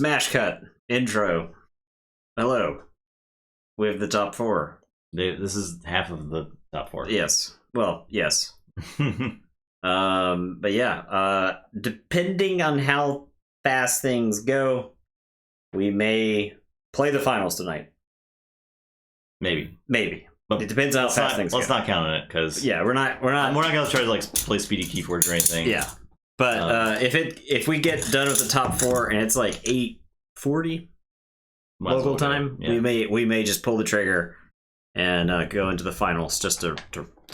smash cut intro. Hello. We have the top 4. This is half of the top 4. Yes. Well, yes. But yeah, depending on how fast things go, we may play the finals tonight. Maybe. But it depends on how fast things go. Let's not count on it, because we're not gonna try to like play speedy Keyforge or anything. Yeah. But if we get done with the top 4 and it's like 8:40 local time, we may just pull the trigger and go into the finals just to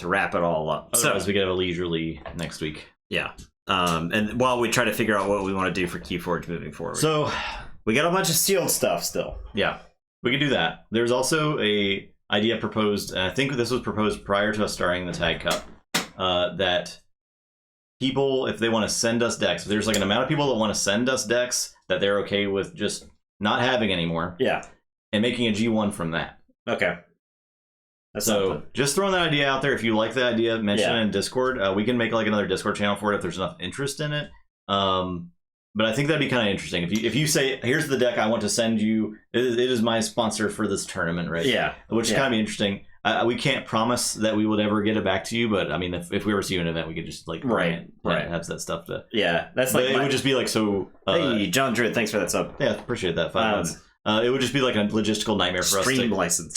wrap it all up. Otherwise, we could have a leisurely next week. Yeah. And while we try to figure out what we want to do for Keyforge moving forward. So we got a bunch of sealed stuff still. Yeah, we could do that. There's also a idea proposed, and I think this was proposed prior to us starting the Tag Cup, that people, if they want to send us decks, if there's like an amount of people that want to send us decks that they're okay with just not having anymore. Yeah. And making a G1 from that. Okay. That's so just throwing that idea out there. If you like the idea, mention it in Discord. We can make like another Discord channel for it if there's enough interest in it. But I think that'd be kind of interesting. If you say, here's the deck I want to send you, it is my sponsor for this tournament, right? Yeah. Which is kind of be interesting. We can't promise that we would ever get it back to you, but I mean, if we ever see you in an event, we could just like have that stuff to. Yeah, that's like it would just be like so. Hey, John Druid, thanks for that sub. Yeah, appreciate that. 5 months. It would just be like a logistical nightmare for us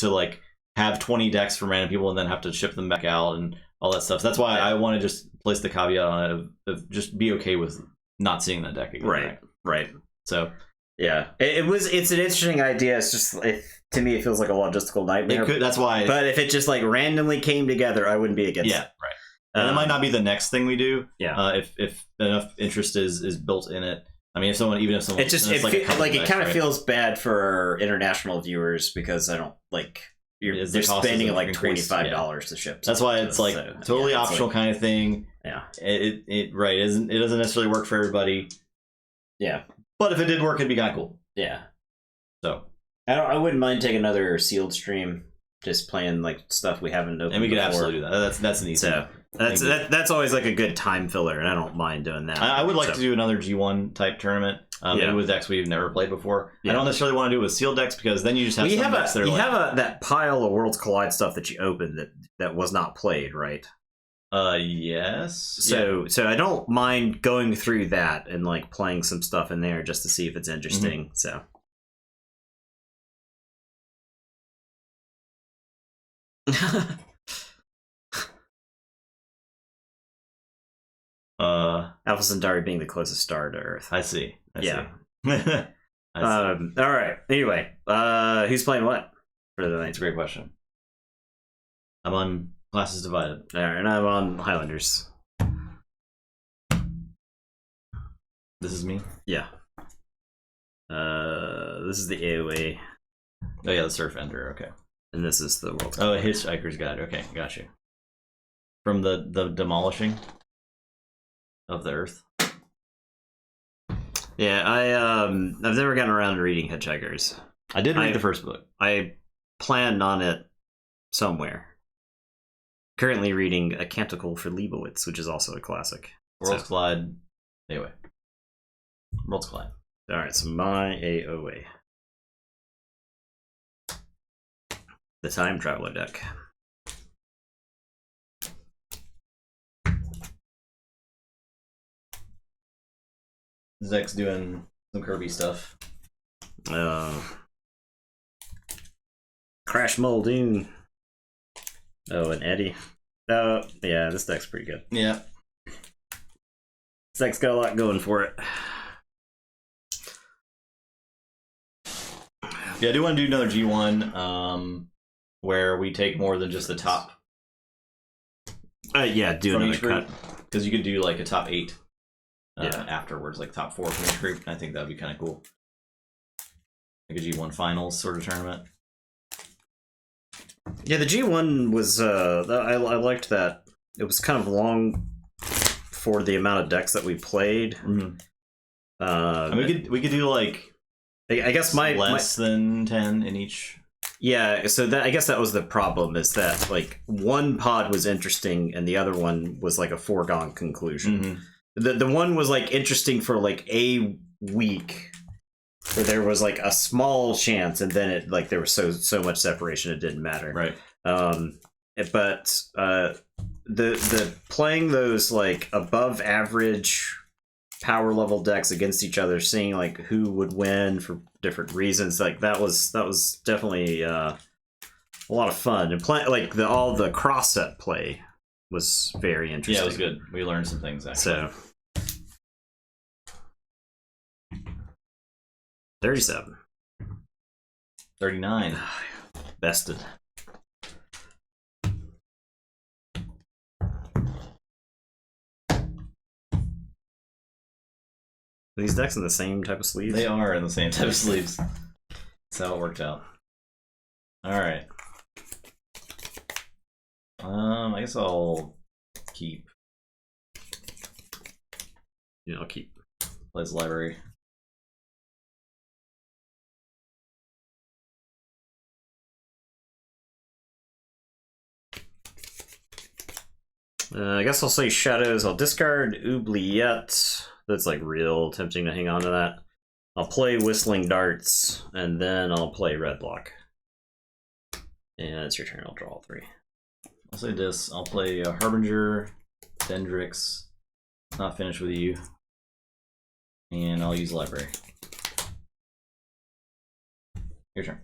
to like have 20 decks from random people and then have to ship them back out and all that stuff. So that's why I want to just place the caveat on it of just be okay with not seeing that deck again. Right. So yeah, it's an interesting idea. It's just to me it feels like a logistical nightmare. That's why. But if it just like randomly came together, I wouldn't be against it. Yeah, right. And it might not be the next thing we do. Yeah. If enough interest is built in it. I mean, if someone it just it kind of feels bad for our international viewers because I don't like. They're spending like $25 to ship. That's why it's like totally optional kind of thing. Yeah. It doesn't necessarily work for everybody. Yeah. But if it did work, it'd be kind of cool. Yeah. So I wouldn't mind taking another sealed stream, just playing like stuff we haven't opened. And we could before. absolutely do that. That's an easy. So that's always like a good time filler, and I don't mind doing that. I would like to do another G1 type tournament. Maybe with decks we've never played before. I don't necessarily want to do it with sealed decks because then you just have decks that are that pile of Worlds Collide stuff that you opened that was not played, right? Yes. So I don't mind going through that and like playing some stuff in there just to see if it's interesting. So Alpha Centauri being the closest star to Earth. I see. Yeah. All right. Anyway, who's playing what for the night? That's a great question. I'm on Classes Divided. All right, and I'm on Highlanders. This is me? Yeah. This is the AOA. Oh yeah, the Surf Ender, okay. And this is the World Cup. Oh, Hitchhiker's Guide, okay, got you. From the demolishing of the Earth. Yeah, I've never gotten around to reading Hitchhikers. I did read the first book. I planned on it somewhere. Currently reading A Canticle for Leibowitz, which is also a classic. Worlds Collide. Anyway. Worlds Collide. Alright, so my AOA. The Time Traveler deck. Zek's doing some Kirby stuff. Crash Muldoon. Oh, and Eddie. Oh, yeah, this deck's pretty good. Yeah. This deck's got a lot going for it. Yeah, I do want to do another G1 where we take more than just the top. Yeah, do another cut. Because you could do like a top 8 afterwards, like top 4 from each group. I think that would be kind of cool. Like a G1 finals sort of tournament. Yeah, the G1 was, I liked that. It was kind of long for the amount of decks that we played. Mm-hmm. And we could do like, I guess less than 10 in each. Yeah, so that I guess that was the problem, is that like one pod was interesting and the other one was like a foregone conclusion. Mm-hmm. The one was like interesting for like a week, where there was like a small chance, and then it like there was so much separation it didn't matter. Right. But the playing those like above average power level decks against each other, seeing like who would win for different reasons, like that was definitely a lot of fun. And play like all the cross set play was very interesting. Yeah, it was good. We learned some things actually. So 37. 39. Bested. Are these decks in the same type of sleeves? They are in the same type of sleeves. That's how it worked out. Alright. I guess I'll keep. Yeah, I'll keep. Plays library. I guess I'll say Shadows. I'll discard Oubliette. That's like real tempting to hang on to that. I'll play Whistling Darts, and then I'll play Red Block. And it's your turn. I'll draw all 3. I'll say this. I'll play Harbinger, Dendrix, not finished with you, and I'll use library. Your turn.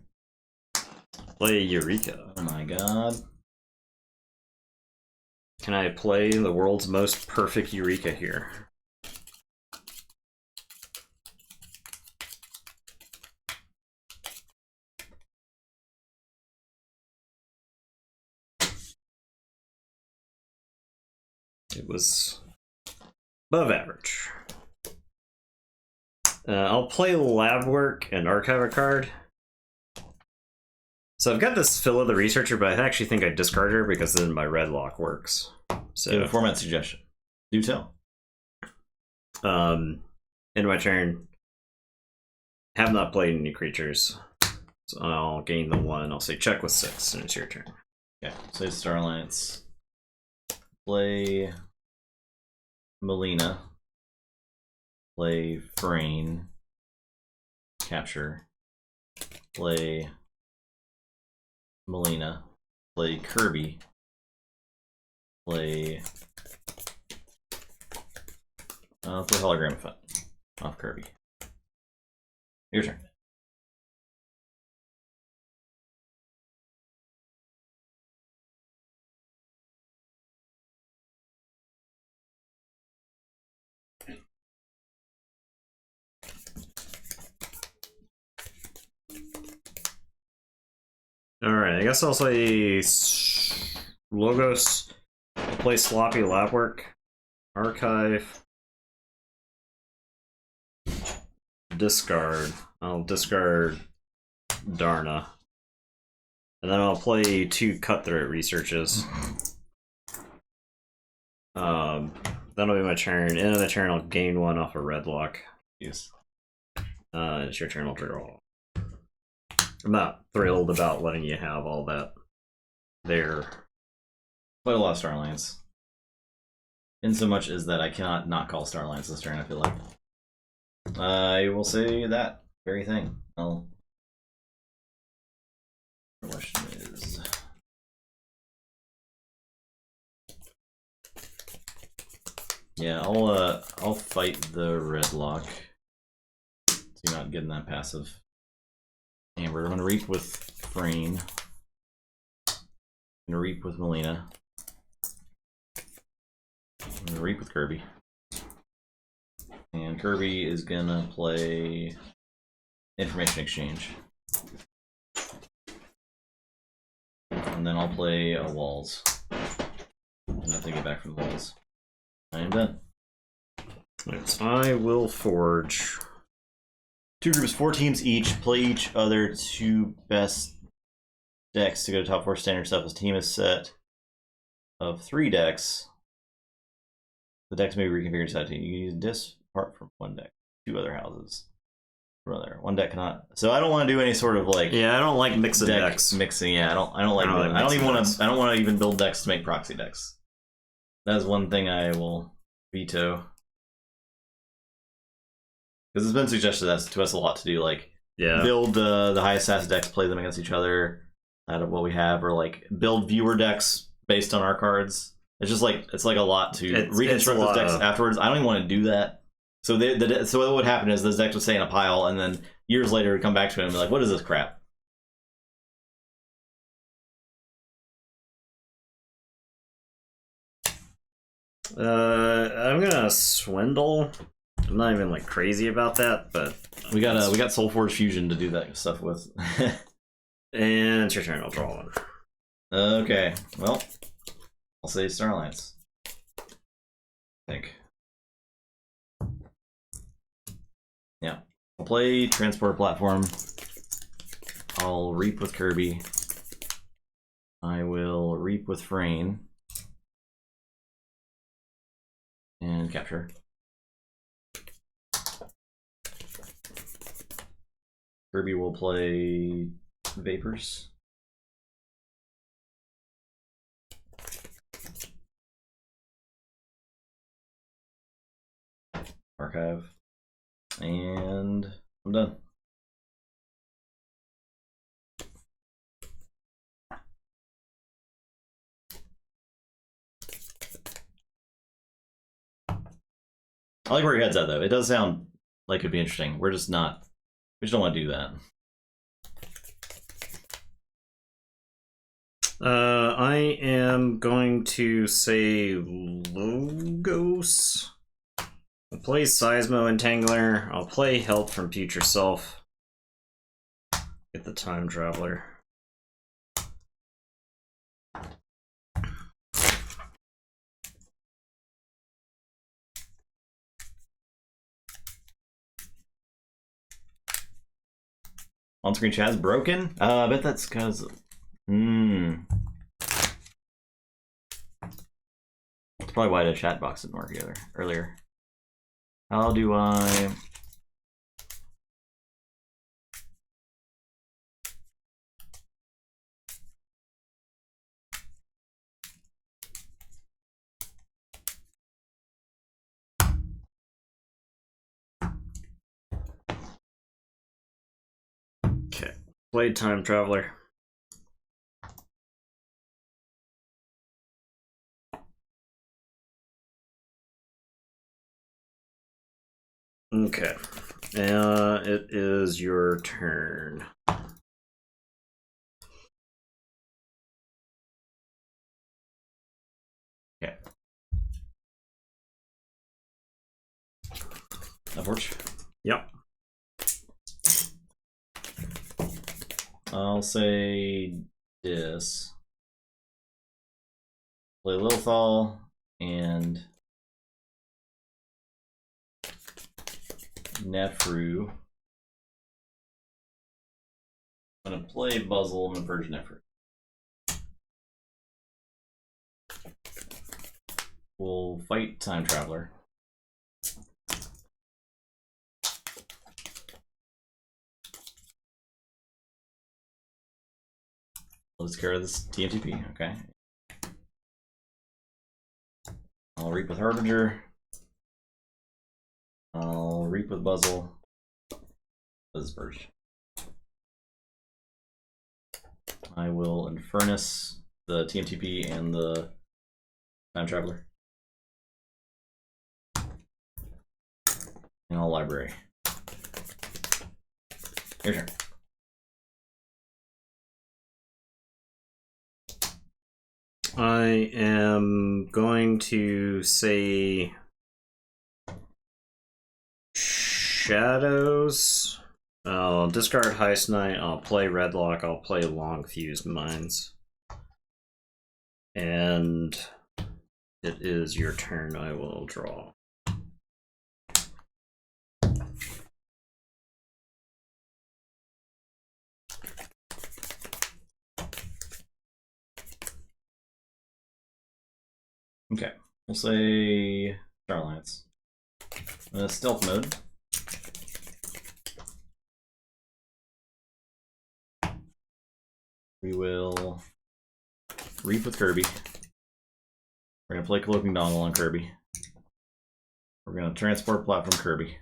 Play Eureka. Oh my god. Can I play the world's most perfect Eureka here? It was above average. I'll play Lab Work and archive a card. So I've got this Phila the Researcher, but I actually think I discard her because then my red lock works. So give a format suggestion. Do tell. End of my turn. Have not played any creatures. So I'll gain the 1. I'll say check with 6, and it's your turn. Okay, so Star Alliance. Play Melina. Play Frayne. Capture. Play Melina. Play Kirby. Play Hologram Effect off Kirby. Your turn. Alright, I guess I'll say Logos. Play Sloppy Lab Work. Archive. Discard. I'll discard Darna. And then I'll play 2 Cutthroat Researches. That'll be my turn. End of the turn, I'll gain 1 off a red lock. Yes. It's your turn, I'll draw. I'm not thrilled about letting you have all that there. Quite a lot of Star Alliance. In so much as that I cannot not call Star Alliance this turn, I feel like. I will say that very thing. The question is... Yeah, I'll fight the red lock. So you're not getting that passive. Amber, I'm gonna reap with Frayne. I'm gonna reap with Melina. I'm gonna reap with Kirby. And Kirby is gonna play Information Exchange. And then I'll play a Walls. Nothing to get back from the Walls. I am done. Yes, I will forge. 2 groups, 4 teams each, play each other 2 best decks to go to top 4 standard stuff. As team is set of 3 decks. The decks may be reconfigured inside team. You can use this apart from 1 deck, 2 other houses. Brother, 1 deck cannot. So I don't want to do any sort of like. Yeah, I don't like mixing decks. Mixing. Yeah, I don't like. I don't even want to. I don't want to even build decks to make proxy decks. That is one thing I will veto. Because it's been suggested to us a lot to do, like, yeah, build the highest stats decks, play them against each other out of what we have, or like build viewer decks based on our cards. It's just like it's like a lot to reconstruct those decks afterwards. I don't even want to do that. So so what would happen is those decks would stay in a pile, and then years later would come back to it and be like, "What is this crap?" I'm gonna swindle. I'm not even like crazy about that, but we got Soulforge Fusion to do that stuff with. And it's your turn. I'll draw one. Okay. Well, I'll say Star Alliance. I think. Yeah. I'll play Transport Platform. I'll Reap with Kirby. I will Reap with Frayne. And Capture. Kirby will play Vapors. Archive. And I'm done. I like where your head's at, though. It does sound like it'd be interesting. We're just not. We just don't want to do that. I am going to say Logos. I'll play Seismo Entangler. I'll play Help from Future Self. Get the Time Traveler. On-screen chat's broken? I bet that's because... That's probably why the chat box didn't work earlier. How do I... Okay, play Time Traveler. Okay, it is your turn. Okay. Upwards? Yep. I'll say this. Play Lilithal and Nefru. I'm gonna play Buzzle. I'm gonna purge Nefru. We'll fight Time Traveler. Let's care of this TNTP, okay. I'll Reap with Harbinger. I'll Reap with Buzzle. This is Purge. I will Infernus the TMTP and the Time Traveler. And I'll Library. Your turn. I am going to say Shadows. I'll discard Heist Knight. I'll play Redlock. I'll play Long Fused Mines. And it is your turn. I will draw. Okay, we'll say Star Alliance. Stealth mode. We will Reap with Kirby. We're gonna play Cloaking Dongle on Kirby. We're gonna Transport Platform Kirby.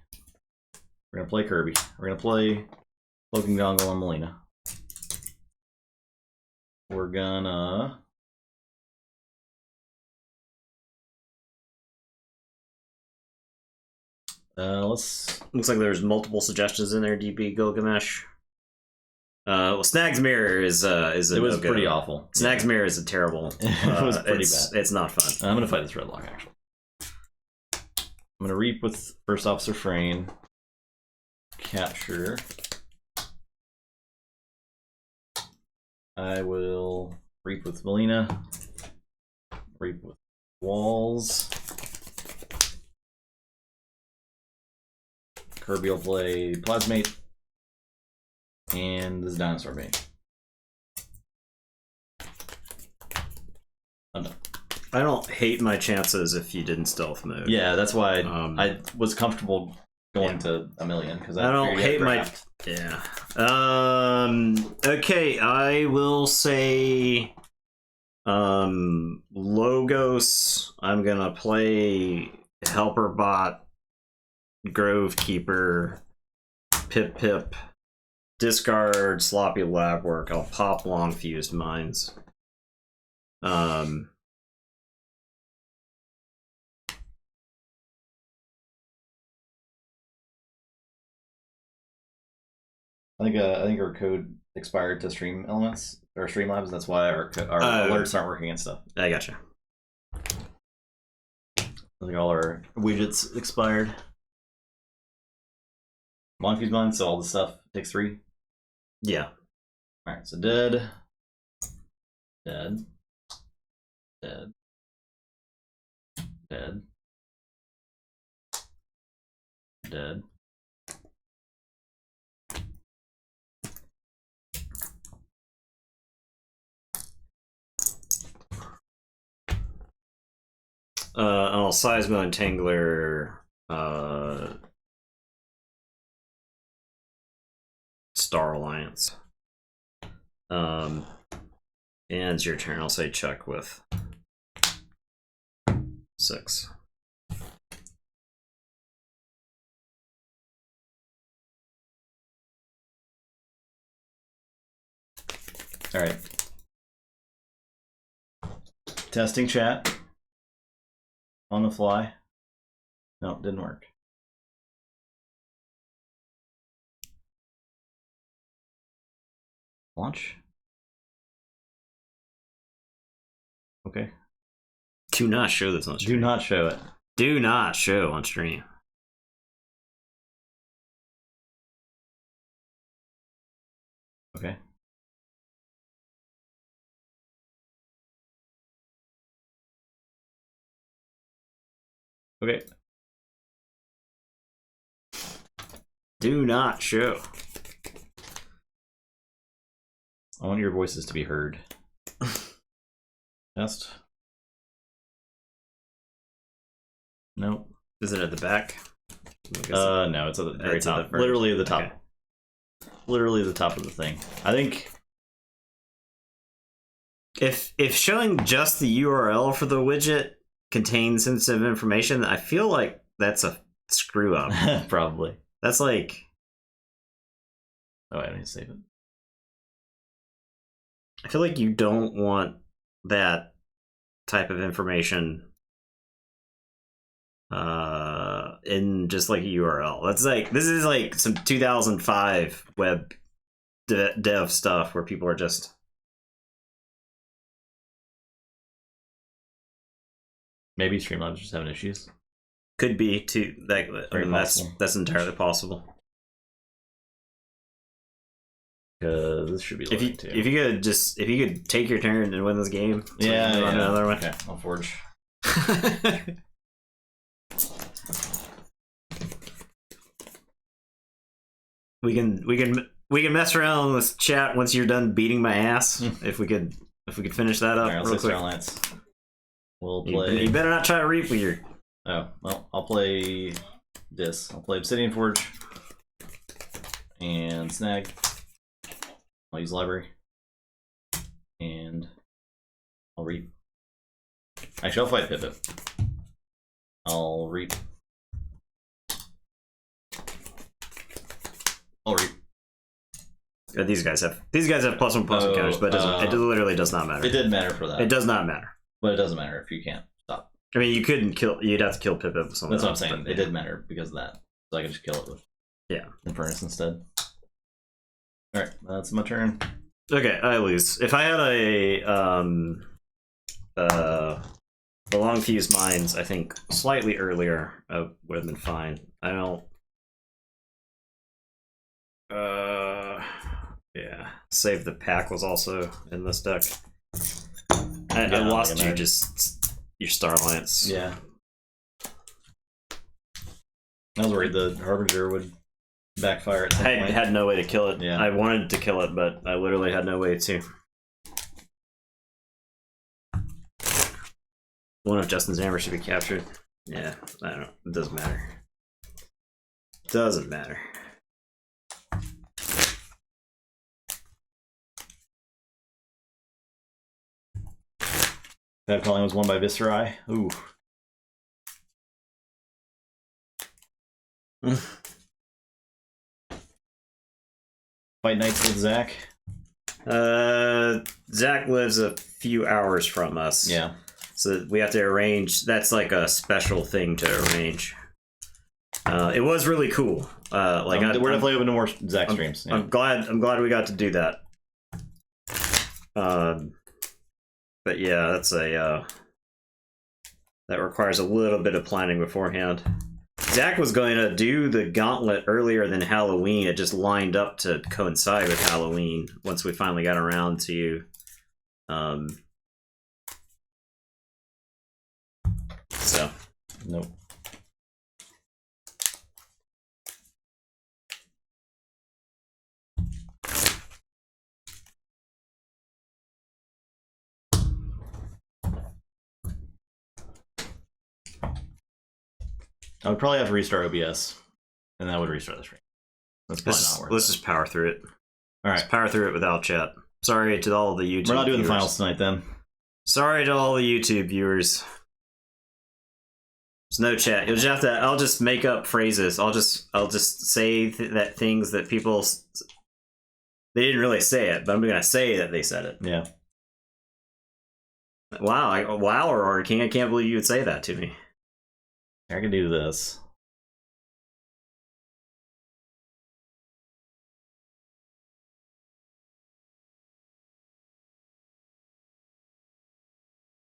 We're gonna play Kirby. We're gonna play Cloaking Dongle and Melina. We're gonna... let's... Looks like there's multiple suggestions in there, DB Gilgamesh. Well, Snag's Mirror is it was pretty awful. Snag's Mirror is a terrible... it was pretty bad. It's not fun. I'm gonna fight this Redlock, actually. I'm gonna Reap with First Officer Frayne. Capture. I will Reap with Melina. Reap with Walls. Kirby will play Plasmate. And this Dinosaur Bait. I'm done. I don't hate my chances if you didn't stealth mode. Yeah, that's why I was comfortable going to a million, because I don't hate my... Yeah. Okay, I will say... Logos, I'm gonna play Helper Bot, Grove Keeper, Pip Pip, discard Sloppy Lab Work. I'll pop Long Fused Mines. I think our code expired to Stream Elements or Streamlabs. That's why our alerts aren't working and stuff. I gotcha. I think all our widgets expired. Monkey's Mine, so all the stuff takes 3. Yeah. All right, so dead, dead, dead, dead, dead. I'll Seismo Entangler, Star Alliance. And it's your turn. I'll say check with 6. All right. Testing chat. On the fly. No, it didn't work. Launch. Okay. Do not show this on stream. Do not show it. Do not show on stream. Okay. Okay. Do not show. I want your voices to be heard. Test. Nope. Is it at the back? No, it's at the very top. Literally at the top. Okay. Literally the top of the thing. I think if showing just the URL for the widget contains sensitive information, I feel like that's a screw up. Probably. That's like... Oh, I need to save it. I feel like you don't want that type of information in just like a URL. That's like, this is like some 2005 web dev stuff where people are just... Maybe Streamlabs just having issues. Could be too. That's entirely possible. Because this should be if you could take your turn and win this game. Yeah, yeah. Another one. Okay, I'll forge. we can mess around with chat once you're done beating my ass. If we could finish that up real quick. We'll play. You better not try to Reap with your... Oh, well, I'll play this. I'll play Obsidian Forge and Snag. I'll use Library. And I'll Reap. Actually, I'll fight Pip. I'll Reap. I'll read. These guys have +1/+1 counters, but it literally does not matter. It didn't matter for that. It does not matter. But it doesn't matter if you can't stop. I mean, you couldn't kill. You'd have to kill Pip with something. That's what I'm saying. It did matter because of that. So I could just kill it with Infernus instead. All right, that's my turn. Okay, I lose. If I had the long fuse mines, I think slightly earlier, would have been fine. I don't. Yeah. Save the Pack was also in this deck. I lost you your Star Alliance. Yeah. I was worried the Harbinger would backfire at some point. I had no way to kill it. Yeah. I wanted to kill it, but I literally had no way to. One of Justin's hammers should be captured. Yeah, I don't know. It doesn't matter. Doesn't matter. That calling was won by Viscerai. Ooh. Fight Nights with Zach. Zach lives a few hours from us. Yeah. So we have to arrange. That's like a special thing to arrange. It was really cool. We're definitely open to more Zach streams. I'm glad we got to do that. But yeah, that's that requires a little bit of planning beforehand. Zach was going to do the gauntlet earlier than Halloween. It just lined up to coincide with Halloween once we finally got around to so nope. I would probably have to restart OBS, and that would restart the stream. That's probably not worth it. Let's just power through it. All right. Let's power through it without chat. Sorry to all the YouTube We're not doing viewers. the finals tonight, then. Sorry to all the YouTube viewers. There's no chat. You'll just have to. I'll just make up phrases. I'll just say that things that people. They didn't really say it, but I'm gonna say that they said it. Yeah. Wow! Wow! Or I can't believe you would say that to me. I can do this.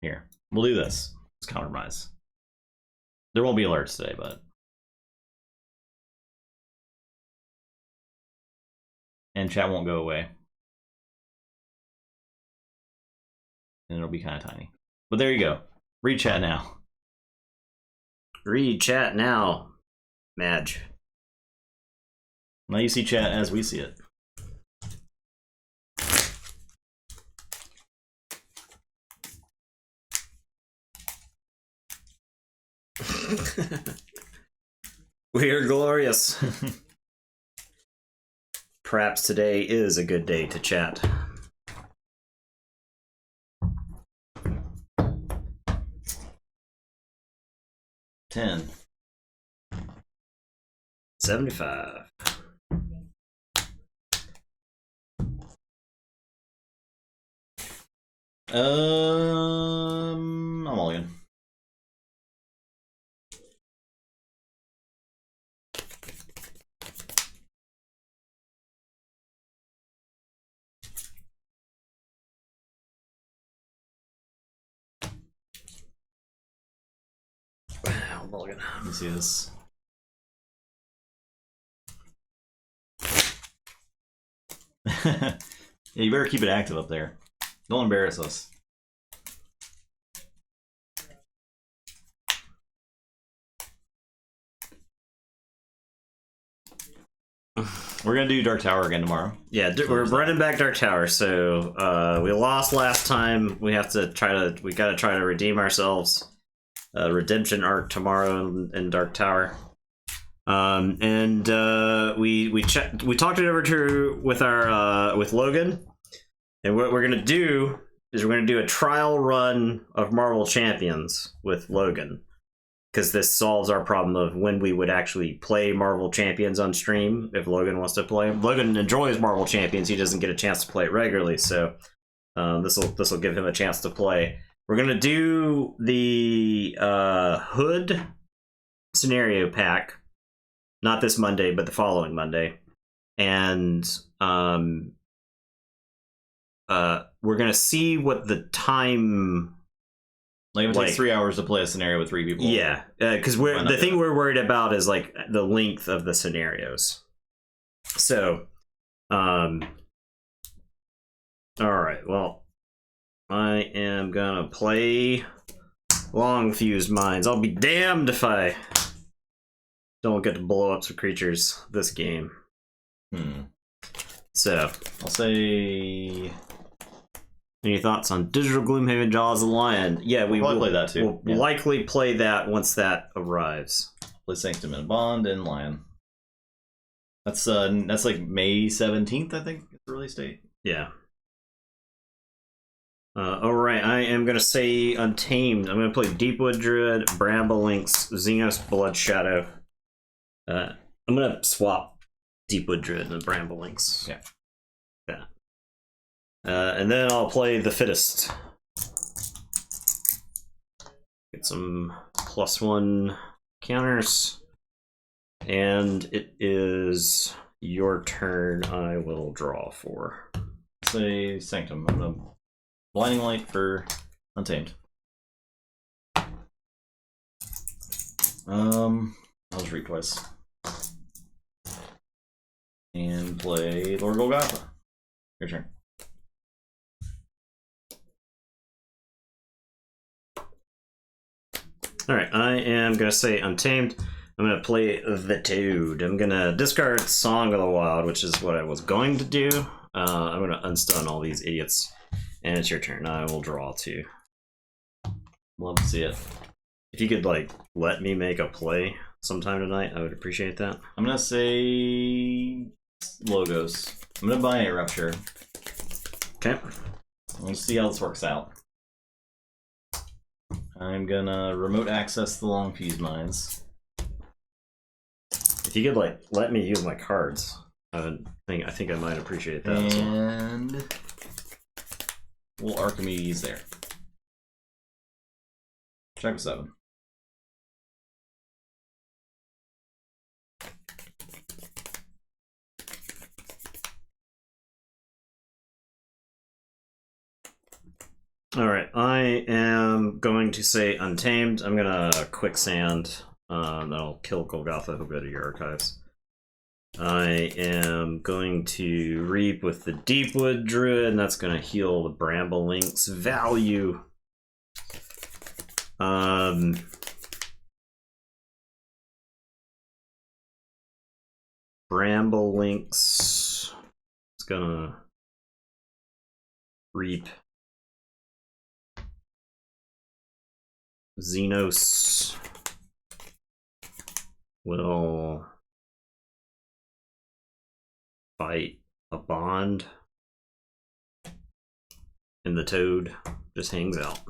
Here, we'll do this. Let's compromise. There won't be alerts today, but and chat won't go away, and it'll be kind of tiny. But there you go. Read chat now. Read chat now, Madge. Now you see chat as we see it. We are glorious. Perhaps today is a good day to chat. $10. 75. I'm all in. Mulligan. Let me see this. Yeah, you better keep it active up there. Don't embarrass us. We're gonna do Dark Tower again tomorrow. Yeah, we're running back Dark Tower. So we lost last time. We have to we gotta try to redeem ourselves. Redemption arc tomorrow in Dark Tower. We talked it over with Logan, and what we're gonna do is we're gonna do a trial run of Marvel Champions with Logan, because this solves our problem of when we would actually play Marvel Champions on stream. If Logan wants to play, Logan enjoys Marvel Champions. He doesn't get a chance to play it regularly, so this will give him a chance to play. We're gonna do the Hood scenario pack, not this Monday, but the following Monday, and we're gonna see what the time. Like, it takes 3 hours to play a scenario with 3 people. Yeah, because the thing we're worried about is like the length of the scenarios. So, all right. Well, I am gonna play Long Fused Minds. I'll be damned if I don't get to blow up some creatures this game. So, I'll say. Any thoughts on Digital Gloomhaven Jaws of the Lion? Yeah, we will play that too. We'll likely play that once that arrives. Play Sanctum and Bond and Lion. That's like May 17th, I think, is the release date. Yeah. Alright, I am gonna say Untamed. I'm gonna play Deepwood Druid, Bramble Lynx, Xenos Blood Shadow. I'm gonna swap Deepwood Druid and Bramble Lynx. Yeah. Yeah. And then I'll play the Fittest. Get some +1 counters. And it is your turn. I will draw 4. Say Sanctum. I'm gonna Blinding Light for Untamed. I'll just read twice. And play Lord Golgotha. Your turn. Alright, I am going to say Untamed. I'm going to play the Toad. I'm going to discard Song of the Wild, which is what I was going to do. I'm going to unstun all these idiots. And it's your turn. I will draw 2. Love to see it. If you could, like, let me make a play sometime tonight, I would appreciate that. I'm going to say Logos. I'm going to buy a Rupture. Okay. We'll see how this works out. I'm gonna remote access the Long Fused Mines. If you could, like, let me use my cards, I think I might appreciate that. And we'll Archimedes there. Check with 7. Alright, I am going to say Untamed. I'm gonna Quicksand. That'll kill Golgotha, who'll go to your archives. I am going to Reap with the Deepwood Druid, and that's gonna heal the Bramble Lynx value. Bramble Lynx is gonna Reap. Xenos will fight a Bond, and the Toad just hangs out.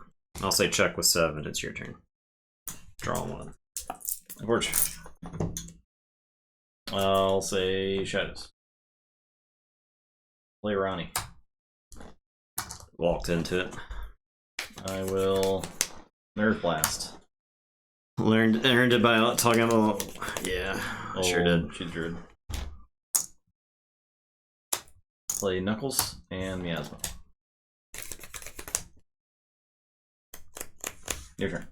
I'll say check with 7. It's your turn. Draw 1. Keyforge. I'll say Shadows. Play Ronnie. Walked into it. I will Nerve Blast. Earned it by talking about. Yeah, I sure did. She's druid. Play Knuckles and Miasma. Your turn.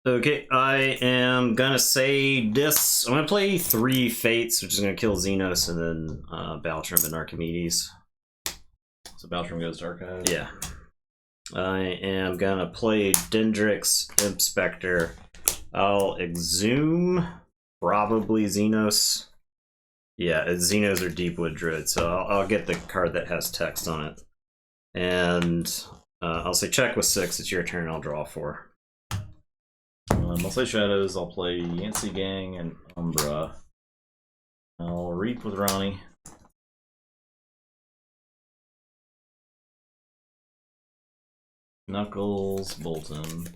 Okay, I am gonna say this. I'm gonna play 3 Fates, which is gonna kill Xenos, and then Baltrum and Archimedes. So Baltrum goes to Archive. Yeah. I am gonna play Dendrix, Imp Spectre. I'll Exhume, probably Xenos. Yeah, it's Xenos or Deepwood Druid, so I'll get the card that has text on it. And I'll say check with 6. It's your turn. I'll draw 4. I'll play Shadows. I'll play Yancey Gang and Umbra. I'll Reap with Ronnie. Knuckles, Bolton.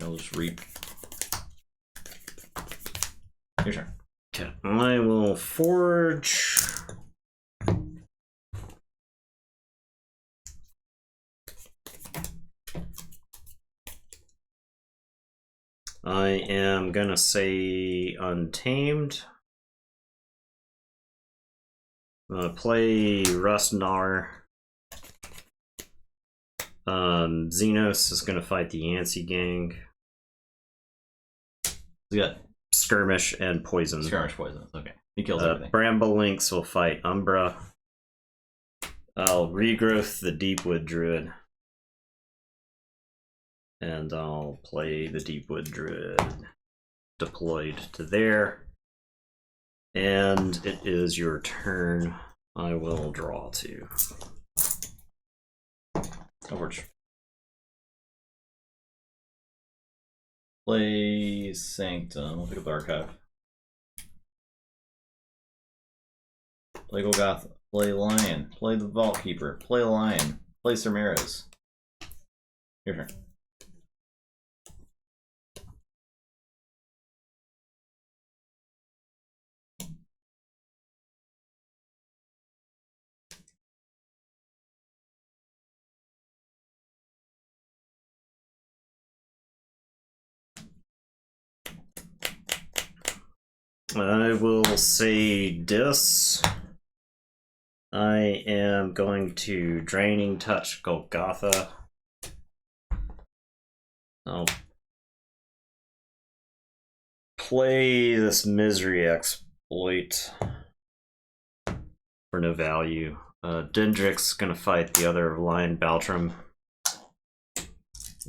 I'll just reap. Your turn. Okay, I will forge. I am gonna say Untamed. I'm gonna play Rustnar. Xenos is gonna fight the Yancey gang. You got Skirmish and Poison. Skirmish, Poison. Okay. He kills everything. Bramble Lynx will fight Umbra. I'll regrowth the Deepwood Druid. And I'll play the Deepwood Druid deployed to there. And it is your turn. I will draw 2. Overwatch. Play Sanctum. I'll pick up the Archive. Play Golgotha. Play Lion. Play the Vault Keeper. Play Lion. Play Sermeros. Your turn. I will say this. I am going to Draining Touch Golgotha. I'll play this Misery Exploit for no value. Dendrick's gonna fight the other Lion Baltram.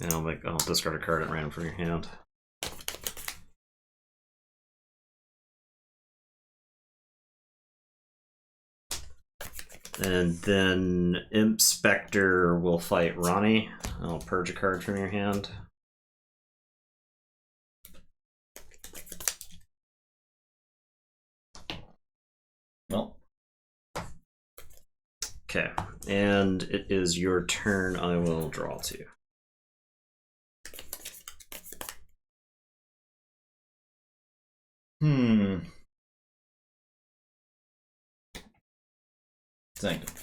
And I'll discard a card at random from your hand. And then Imp Spectre will fight Ronnie. I'll purge a card from your hand. Well. Okay, and it is your turn. I will draw 2. Sanctum.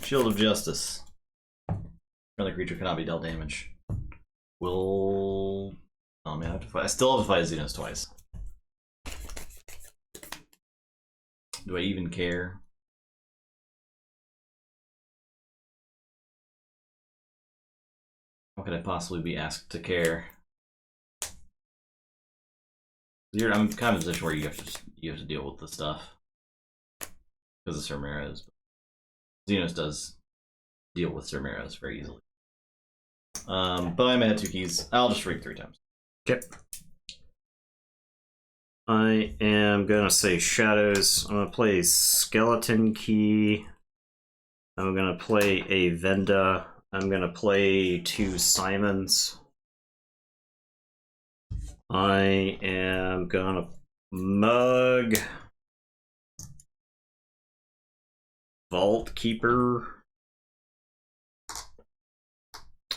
Shield of Justice. Another creature cannot be dealt damage. Will... Oh man, I have to fight. I still have to fight Xenos twice. Do I even care? How could I possibly be asked to care? I'm kind of in a position where you have to deal with the stuff because of Sir Ramirez. Xenos does deal with Sir Ramirez very easily. But I'm at 2 keys. I'll just read 3 times. Okay. I am gonna say Shadows. I'm gonna play Skeleton Key. I'm gonna play a Venda. I'm gonna play 2 Simons. I am gonna mug Vault Keeper.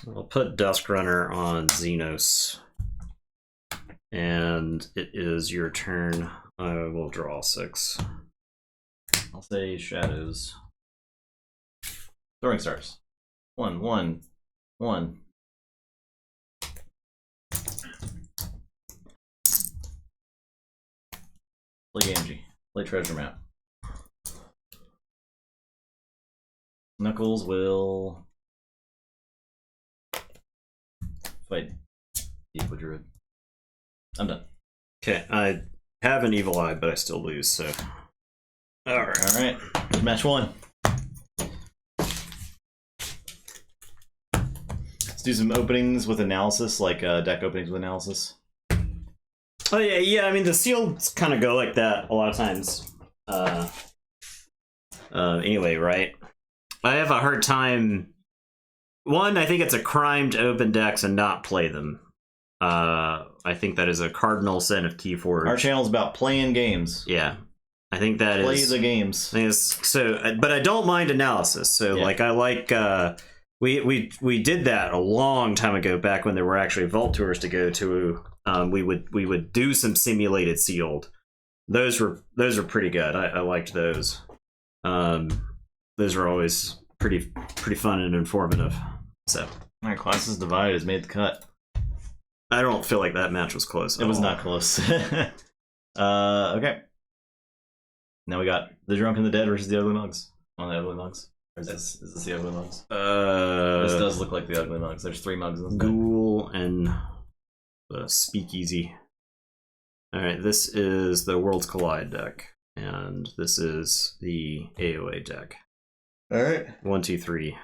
I'll put Dusk Runner on Xenos. And it is your turn. I will draw 6. I'll say Shadows. Throwing Stars. 1, 1, 1. Play Gamgee. Play Treasure Map. Knuckles will fight Deepwood Druid. I'm done. Okay, I have an Evil Eye, but I still lose, so. Alright. Alright. Match 1. Let's do some openings with analysis, like deck openings with analysis. Oh yeah, I mean the seals kind of go like that a lot of times. Anyway, right? I have a hard time. One, I think it's a crime to open decks and not play them. I think that is a cardinal sin of Keyforge. Our channel's about playing games. Yeah. I think that play is the games. So, but I don't mind analysis. So, like, I like we did that a long time ago, back when there were actually vault tours to go to. We would do some simulated sealed. Those were pretty good. I liked those. Those were always pretty fun and informative. So, all right, Classes Divide has made the cut. I don't feel like that match was close. It was not close. Okay. Now we got the Drunk and the Dead versus the Ugly Mugs. On the Ugly Mugs. Or is this the Ugly Mugs? This does look like the Ugly Mugs. There's 3 mugs in this Ghoul and the Speakeasy. Alright, this is the Worlds Collide deck. And this is the AOA deck. Alright. 1, 2, 3.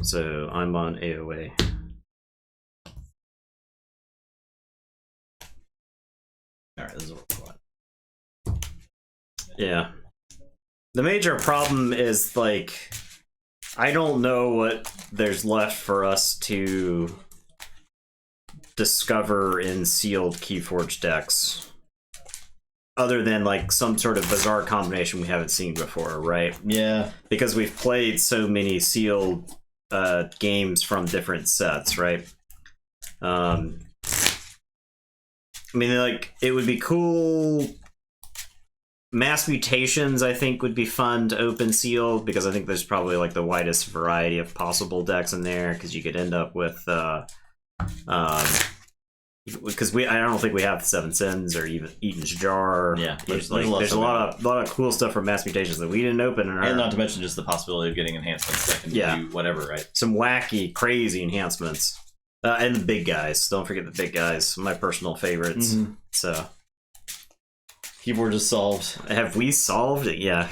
So I'm on AOA. Alright, this is Worlds Collide. Yeah. The major problem is, like, I don't know what there's left for us to discover in sealed Keyforge decks, other than, like, some sort of bizarre combination we haven't seen before, right? Yeah. Because we've played so many sealed games from different sets, right? I mean, like, it would be cool. Mass Mutations, I think, would be fun to open sealed, because I think there's probably, like, the widest variety of possible decks in there, because you could end up with because I don't think we have Seven Sins or even Eaton's Jar. Yeah, there's a lot of cool stuff from Mass Mutations that we didn't open in our... And not to mention just the possibility of getting enhancements that can do whatever, right? Some wacky, crazy enhancements. And the big guys. Don't forget the big guys. My personal favorites. Mm-hmm. So... Keyboard is solved. Have we solved it? Yeah.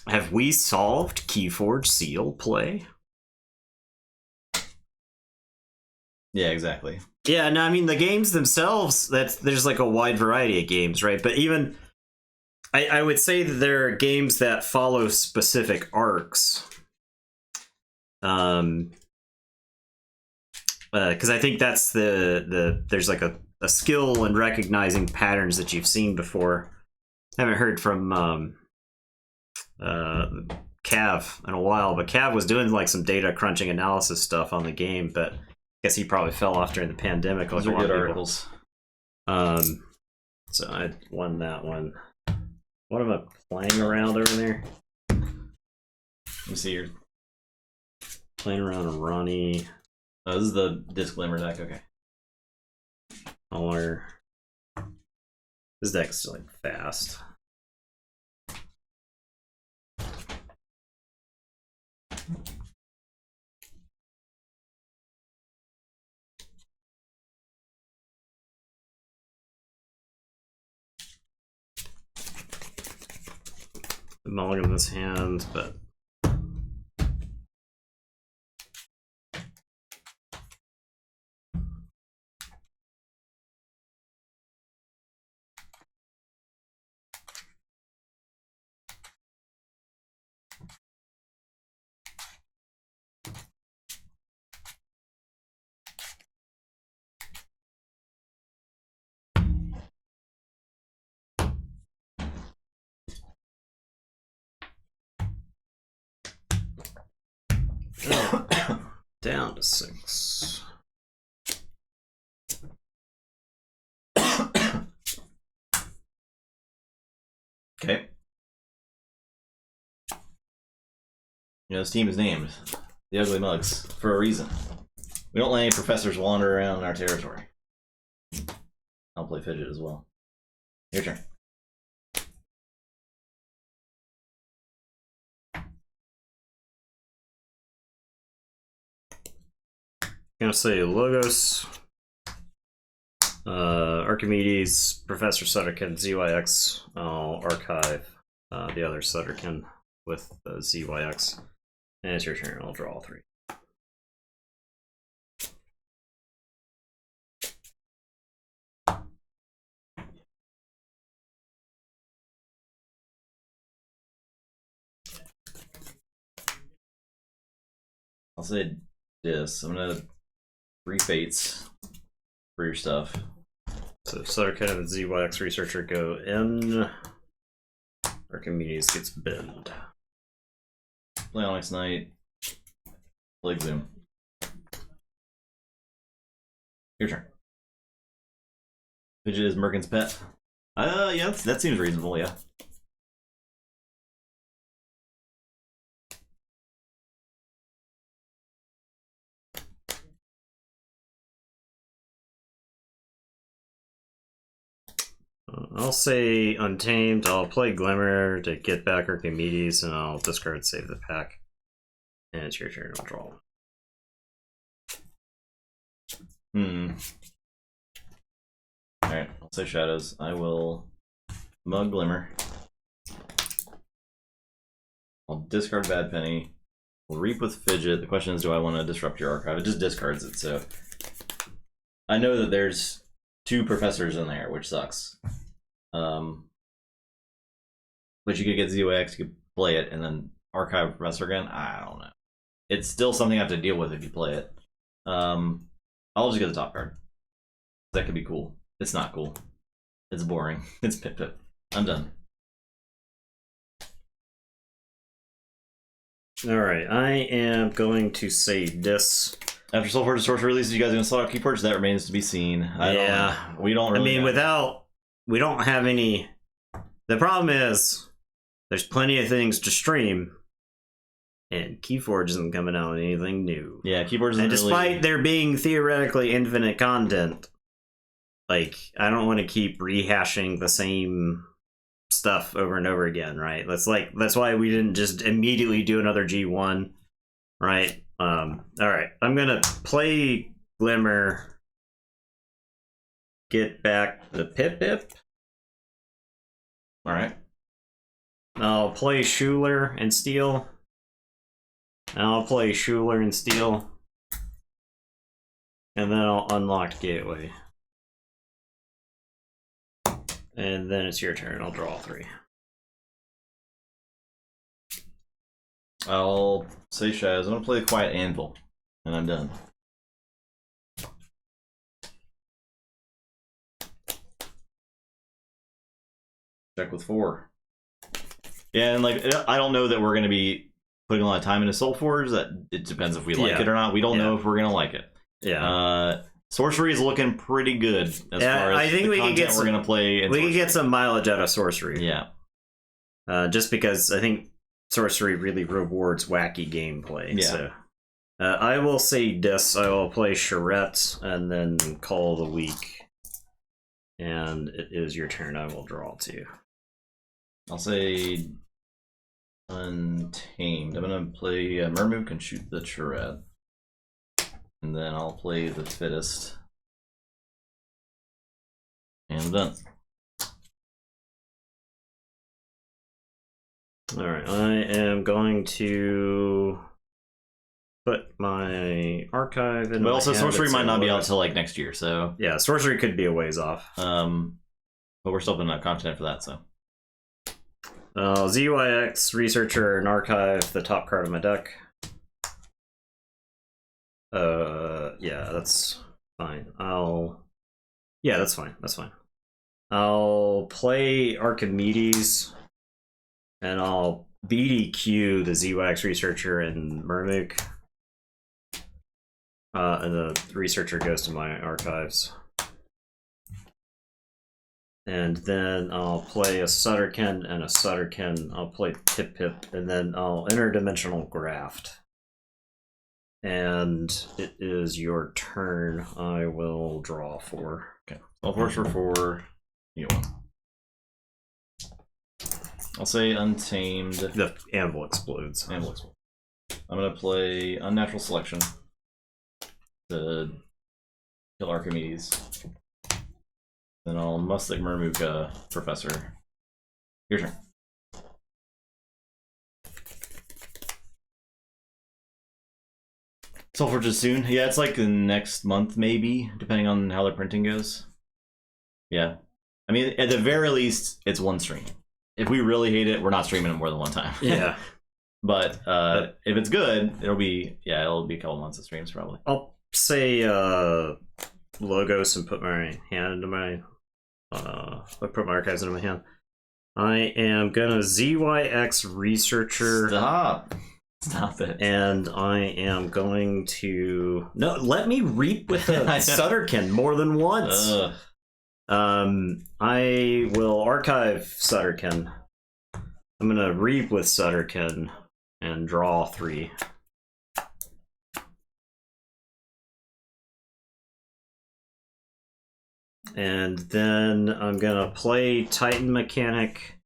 Have we solved Keyforge seal play? Yeah, exactly. Yeah, no, I mean, the games themselves, there's like a wide variety of games, right? But even, I would say that there are games that follow specific arcs. Because I think that's there's like a skill in recognizing patterns that you've seen before. I haven't heard from Cav in a while, but Cav was doing like some data crunching analysis stuff on the game, but I guess he probably fell off during the pandemic. Those are good articles. So I won that one. What am I playing around over there? Let me see here. Playing around a Ronnie. Oh, this is the Disclaimer deck, okay. This deck's like fast. The mulligan in this hand, but down to 6. Okay. You know, this team is named the Ugly Mugs for a reason. We don't let any professors wander around in our territory. I'll play Fidget as well. Your turn. I'm gonna say Logos, Archimedes, Professor Sutterkin, ZYX. I'll archive the other Sutterkin with the ZYX. And it's your turn. I'll draw all 3. I'll say this. I'm gonna 3 fates for your stuff. So So Sutterkin and ZYX Researcher go in. Archimedes gets bend. Play Onyx Knight. Play Zoom. Your turn. Fidget is Merkin's pet. Yeah, that seems reasonable, yeah. I'll say Untamed. I'll play Glimmer to get back Archimedes, and I'll discard Save the Pack. And it's your turn. I'll draw. Alright, I'll say Shadows. I will Mug Glimmer. I'll discard Bad Penny. We'll Reap with Fidget. The question is, do I want to disrupt your archive? It just discards it, so... I know that there's 2 professors in there, which sucks. But you could get ZYX, you could play it, and then archive professor again? I don't know. It's still something I have to deal with if you play it. I'll just get the top card. That could be cool. It's not cool. It's boring. It's Pip Pip. I'm done. Alright, I am going to say this. After Soulforge Sorcery releases, you guys are going to slot out Keyforge? That remains to be seen. We don't really we don't have any... The problem is, there's plenty of things to stream, and Keyforge isn't coming out with anything new. Yeah, Keyforge isn't. And despite there being theoretically infinite content, like, I don't want to keep rehashing the same stuff over and over again, right? That's why we didn't just immediately do another G1, right? Alright, I'm gonna play Glimmer, get back the Pip Pip. Alright. I'll play Schuler and Steel. And I'll play Schuler and Steel. And then I'll unlock Gateway. And then it's your turn. I'll draw 3. I'll say Shadows. I'm going to play the Quiet Anvil. And I'm done. Check with 4. Yeah, and like, I don't know that we're going to be putting a lot of time into Soulforge. That it depends if we like it or not. We don't know if we're going to like it. Yeah. Sorcery is looking pretty good as far as I think the content we're going to play. We can get some mileage out of Sorcery. Yeah. Just because I think Sorcery really rewards wacky gameplay. Yeah. So, I will say this. I will play Charette and then Call of the Week. And it is your turn. I will draw 2. I'll say Untamed. I'm going to play Mermook and shoot the Charette. And then I'll play the Fittest. And I'm done. Alright, I am going to put my archive in. But also, Sorcery might not be out until like next year, so. Yeah, Sorcery could be a ways off. But we're still putting out content for that, so. ZYX, Researcher, and Archive, the top card of my deck. Yeah, that's fine. Yeah, that's fine. That's fine. I'll play Archimedes, and I'll BDQ the ZYX Researcher and Mermook. And the Researcher goes to my archives. And then I'll play a Sutterkin and a Sutterkin. I'll play Pip Pip, and then I'll Interdimensional Graft. And it is your turn. I will draw 4. Okay. I'll force for 4. You get 1. I'll say Untamed. The Anvil explodes. Anvil explodes. I'm going to play Unnatural Selection to kill Archimedes. Then I'll Mustic Mermook Professor. Your turn. Soulforge is soon. Yeah, it's like the next month, maybe, depending on how the printing goes. Yeah. I mean, at the very least, it's 1 stream. If we really hate it, we're not streaming it more than 1 time. Yeah. But if it's good, it'll be a couple months of streams, probably. I'll say Logos and put my hand into my I put my archives into my hand. I am gonna ZYX researcher. Stop it. And I am going to let me reap with the Sutterkin more than once. I will archive Sutterkin. I'm gonna reap with Sutterkin and draw 3. And then I'm gonna play Titan Mechanic,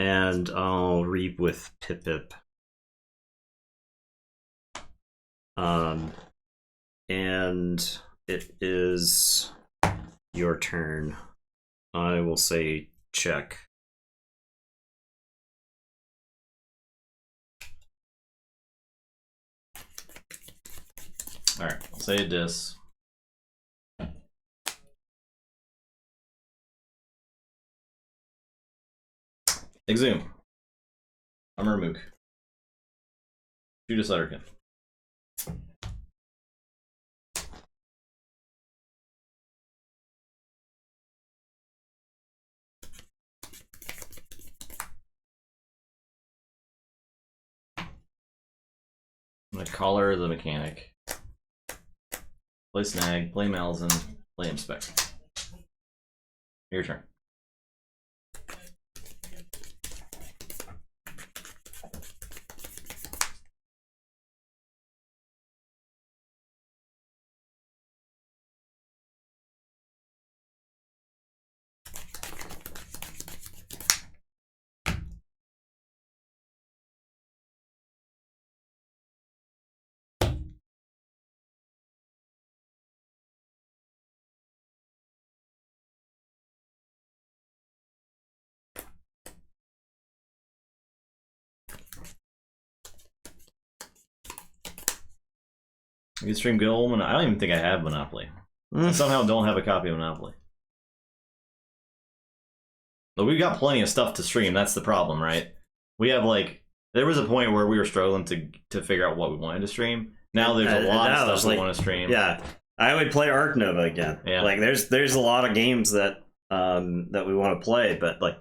and I'll reap with Pip. And it is your turn. I will say check. All right, I'll say this. Exhume. Amurmuk. Shoot a Sutterkin. I'm gonna collar the mechanic. Play Snag, play Malzahn, play Inspect. Your turn. You can stream good old Monopoly. I don't even think I have Monopoly. I somehow don't have a copy of Monopoly. But we've got plenty of stuff to stream. That's the problem, right? We have like there was a point where we were struggling to figure out what we wanted to stream. Now there's a lot of stuff we want to stream. Yeah, I would play Arc Nova again. Yeah, like there's a lot of games that that we want to play, but like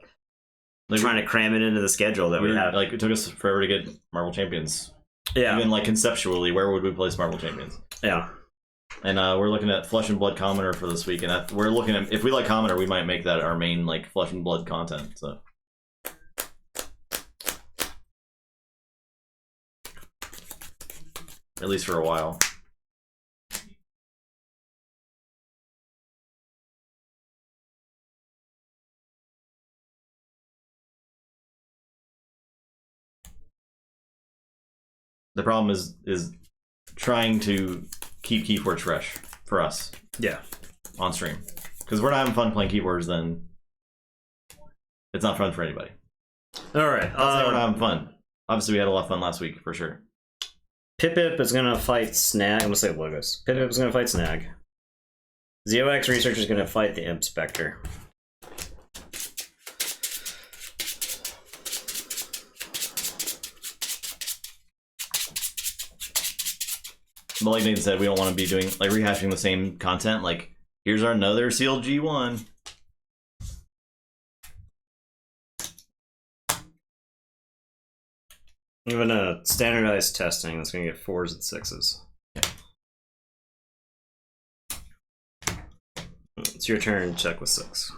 trying to cram it into the schedule that we have. Like it took us forever to get Marvel Champions. Yeah. Even like conceptually, where would we place Marvel Champions? Yeah. And we're looking at Flesh and Blood Commoner for this week, and we're looking at if we like Commoner, we might make that our main like Flesh and Blood content. So. At least for a while. The problem is trying to keep Keyforge fresh for us. Yeah. On stream. Because we're not having fun playing Keyforge, then it's not fun for anybody. Alright. We're not having fun. Obviously, we had a lot of fun last week, for sure. Pip is going to fight Snag. I'm going to say Logos. Pip is going to fight Snag. ZOX Researcher is going to fight the Imp Spectre. But like Nathan said, we don't want to be doing like rehashing the same content. Like, here's our another sealed G1. Even a standardized testing that's going to get 4s and 6s. Yeah. It's your turn. Check with 6.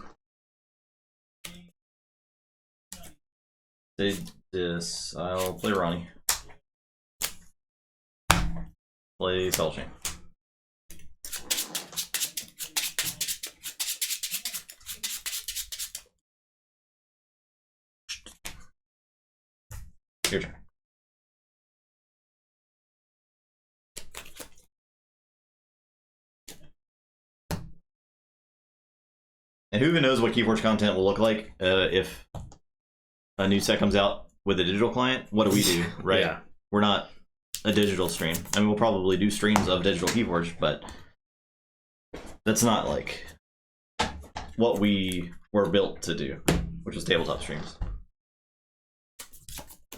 Did this? I'll play Ronnie. Play Cell Chain. Your turn. And who even knows what Keyforge content will look like if a new set comes out with a digital client? What do we do, right? Yeah. We're not a digital stream. I mean, we'll probably do streams of digital Keyforge, but that's not like what we were built to do, which was tabletop streams.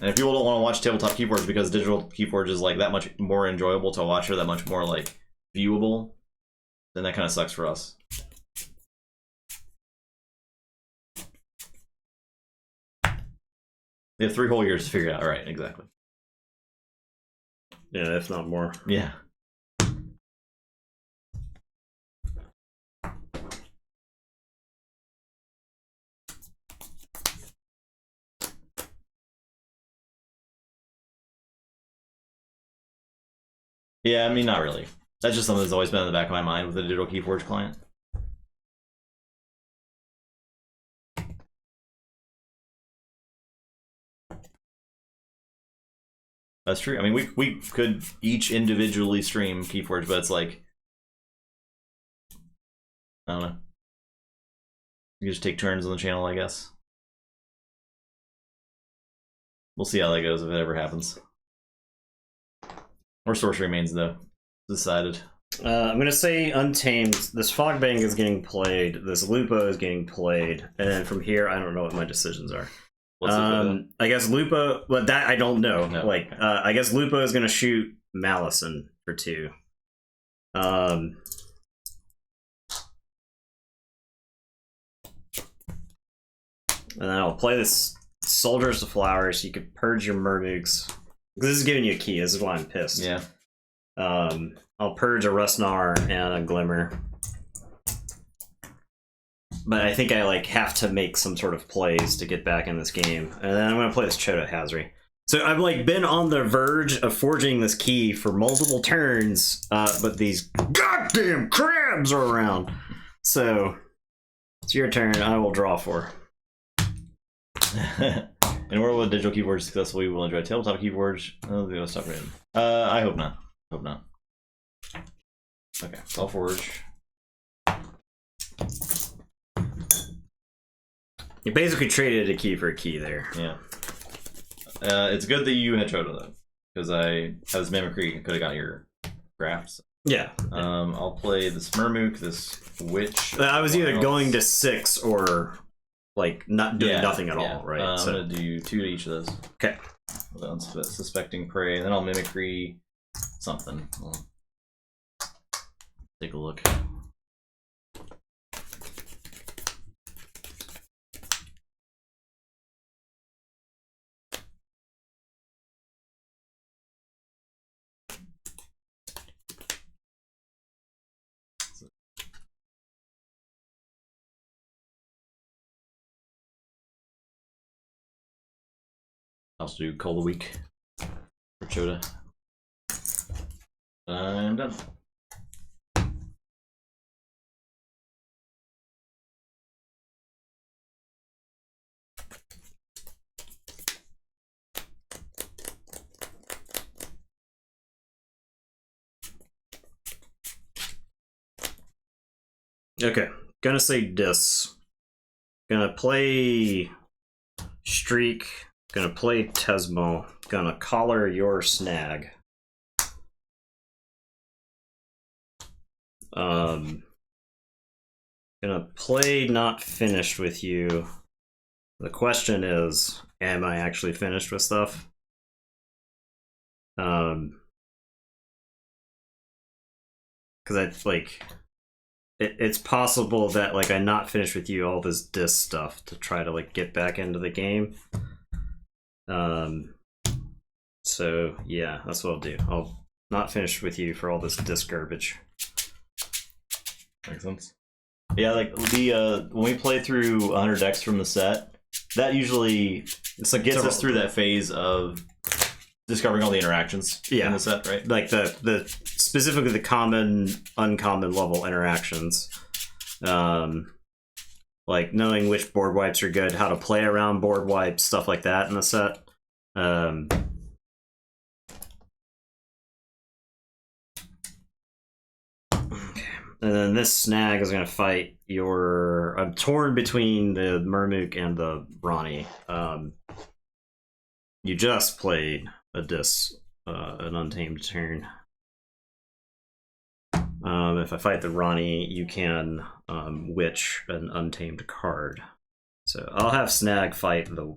And if people don't want to watch tabletop Keyforge because digital Keyforge is like that much more enjoyable to watch or that much more like viewable, then that kind of sucks for us. They have 3 whole years to figure it out. Right, exactly. Yeah, if not more. Yeah. Yeah, I mean, not really. That's just something that's always been in the back of my mind with the digital Keyforge client. That's true. I mean, we could each individually stream Keyforge, but it's like, I don't know. You just take turns on the channel, I guess. We'll see how that goes if it ever happens. Or Sorcery Mains, though. Decided. I'm gonna say Untamed. This Fogbank is getting played. This Lupo is getting played, and then from here, I don't know what my decisions are. What's I guess Lupo. Well, that I don't know. No. Like, I guess Lupo is gonna shoot Malison for 2. And then I'll play this Soldiers to Flowers. You could purge your Murmugs. This is giving you a key. This is why I'm pissed. Yeah. I'll purge a Rustnar and a Glimmer. But I think I like have to make some sort of plays to get back in this game. And then I'm gonna play this Chota Hazri. So I've like been on the verge of forging this key for multiple turns, but these goddamn crabs are around. So it's your turn. I will draw 4. In order with digital Keyforge successfully, we will enjoy tabletop Keyforge. Oh, they'll stop it. I hope not. Hope not. Okay, I'll forge. You basically traded a key for a key there. Yeah. It's good that you had Chota though, because I was Mimicry and could have got your crafts. Yeah. I'll play this Murmook, this Witch. I was either going to 6 or like not doing nothing at all, right? I'm gonna do 2 to each of those. Okay. With Unsuspecting Prey, and then I'll Mimicry something. I'll take a look. I'll also do Call the Week for Chota. I'm done. Okay. Gonna say Dis. Gonna play Streak. Gonna play Tesmo. Gonna collar your Snag. Gonna play Not Finished with You. The question is, am I actually finished with stuff? Because I like it's possible that like I not finished with you all this Dis stuff to try to like get back into the game. So yeah, that's what I'll do. I'll not finish with you for all this Dis garbage. Makes sense. Yeah, like the when we play through 100 decks from the set, that usually it's like gets us through that phase of discovering all the interactions in the set, right? Like the specifically the common, uncommon level interactions. Like knowing which board wipes are good, how to play around board wipes, stuff like that in the set. And then this Snag is going to fight your... I'm torn between the Murmook and the Ronnie. You just played a Dis, an Untamed turn. If I fight the Ronnie, you can Witch an Untamed card. So I'll have Snag fight the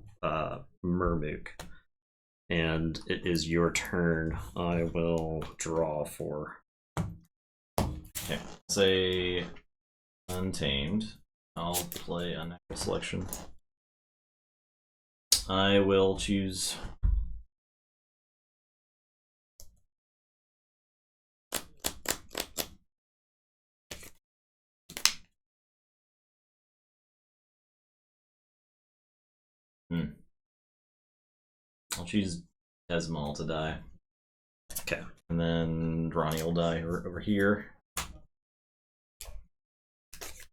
Murmook. And it is your turn. I will draw 4. Okay, say Untamed. I'll play a Natural Selection. I will choose. I'll choose Desmal to die. Okay. And then Ronnie will die over here.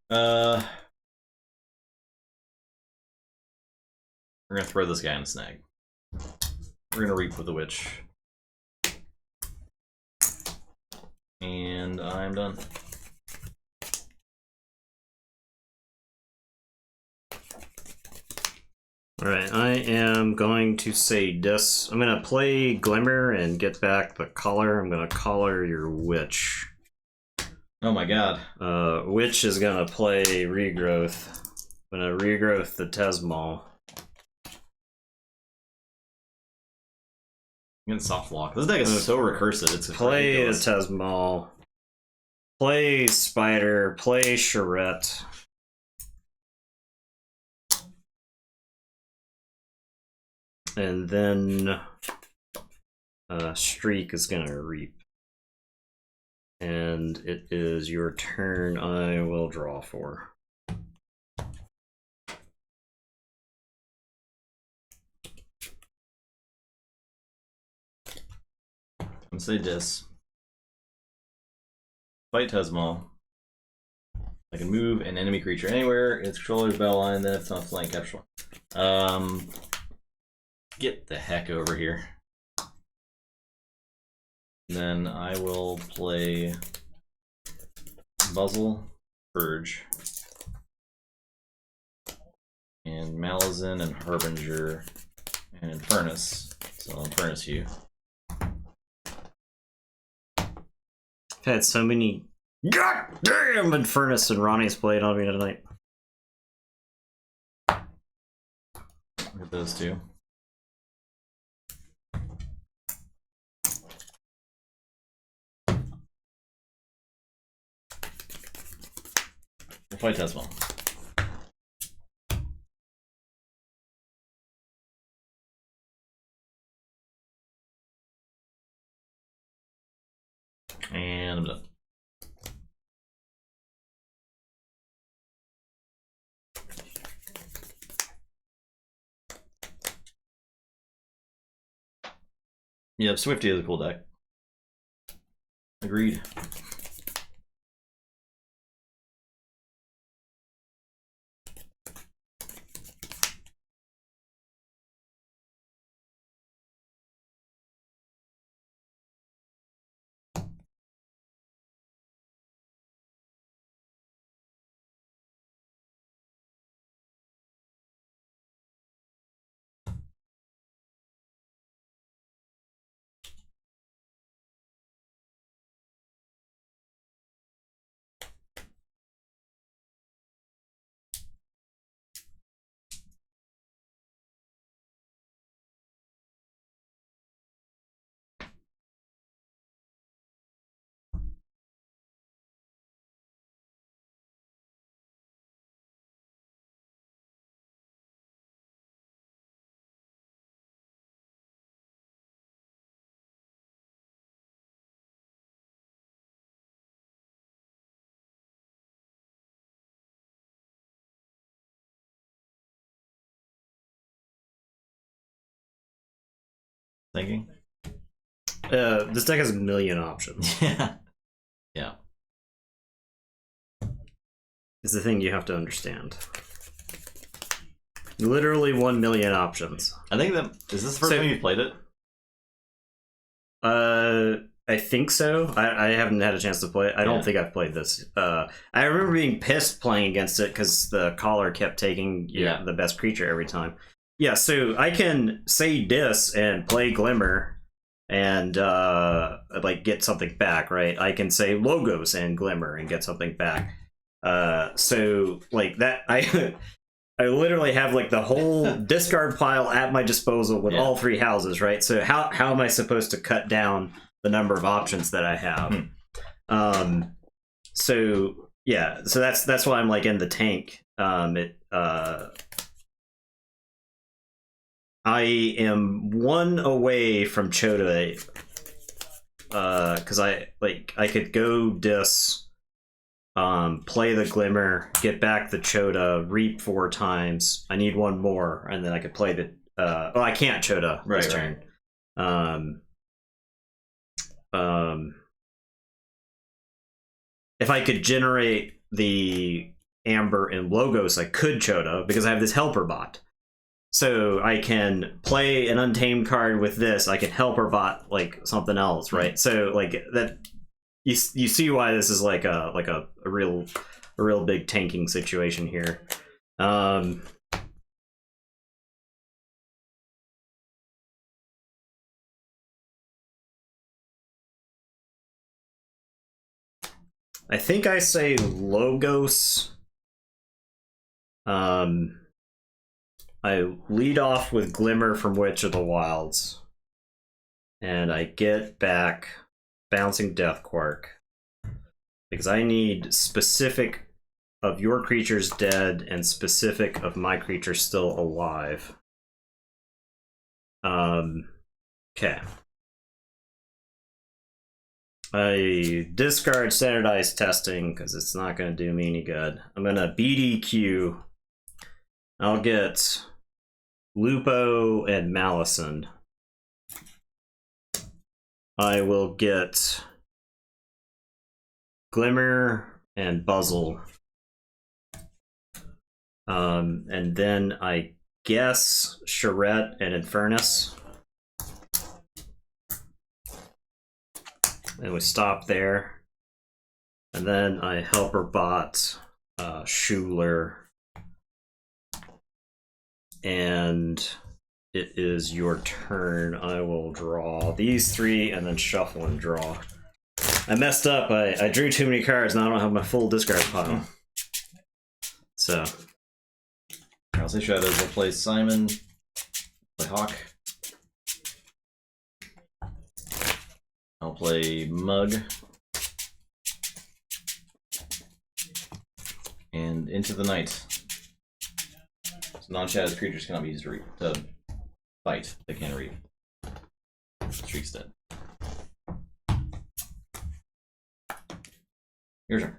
We're gonna throw this guy in a snag. We're gonna reap with the witch. And I'm done. Alright, I am going to say this. I'm gonna play Glimmer and get back the collar. I'm gonna collar your witch. Oh my god. Witch is gonna play Regrowth. I'm gonna Regrowth the Tesmal. I'm getting soft lock. This deck is so recursive. It's play the ridiculous. Tesmal. Play Spider. Play Charette. And then Streak is gonna reap. And it is your turn. I will draw 4. I'm gonna say this. Fight Tesmal. I can move an enemy creature anywhere. Its controller's battle line, then if it's not flank, capture. Get the heck over here. Then I will play Muzzle, Purge, and Malazan and Harbinger and Furnace. So I'll Furnace you. I've had so many goddamn Infernus and Ronnie's played on me tonight. Look at those two. We'll fight Tesmal. And I'm done. Yeah, Swifty is a cool deck. Agreed. Thinking? This deck has a million options. Yeah. Yeah. It's the thing you have to understand. Literally 1 million options. I think that is this the first time you've played it? I think so. I haven't had a chance to play it. I don't think I've played this. I remember being pissed playing against it because the collar kept taking the best creature every time. Yeah, so I can say this and play Glimmer and like get something back, right? I can say Logos and Glimmer and get something back. So like that, I literally have like the whole discard pile at my disposal with all 3 houses, right? So how am I supposed to cut down the number of options that I have? So yeah, so that's why I'm like in the tank. I am one away from Chota, because I could go Dis, play the Glimmer, get back the Chota, reap 4 times. I need one more, and then I could play the. I can't Chota this turn. If I could generate the Amber and Logos, I could Chota because I have this Helper bot. So I can play an Untamed card with this. I can Helper bot like something else, right? So like that, you see why this is like a real big tanking situation here. I think I say Logos. I lead off with Glimmer from Witch of the Wilds. And I get back Bouncing Death Quark. Because I need specific of your creatures dead and specific of my creature still alive. Okay. I discard Standardized Testing because it's not going to do me any good. I'm going to BDQ. I'll get Lupo and Malison. I will get Glimmer and Buzzle. And then I guess Charette and Infernus. And we stop there. And then I Helper bot Schuler. And it is your turn. I will draw these 3 and then shuffle and draw. I messed up. I drew too many cards and I don't have my full discard pile. So. I'll say Shadows. I'll play Simon. Play Hawk. I'll play Mug. And Into the Night. So non-shadows creatures cannot be used to fight. They can't read. Streak's dead. Your turn.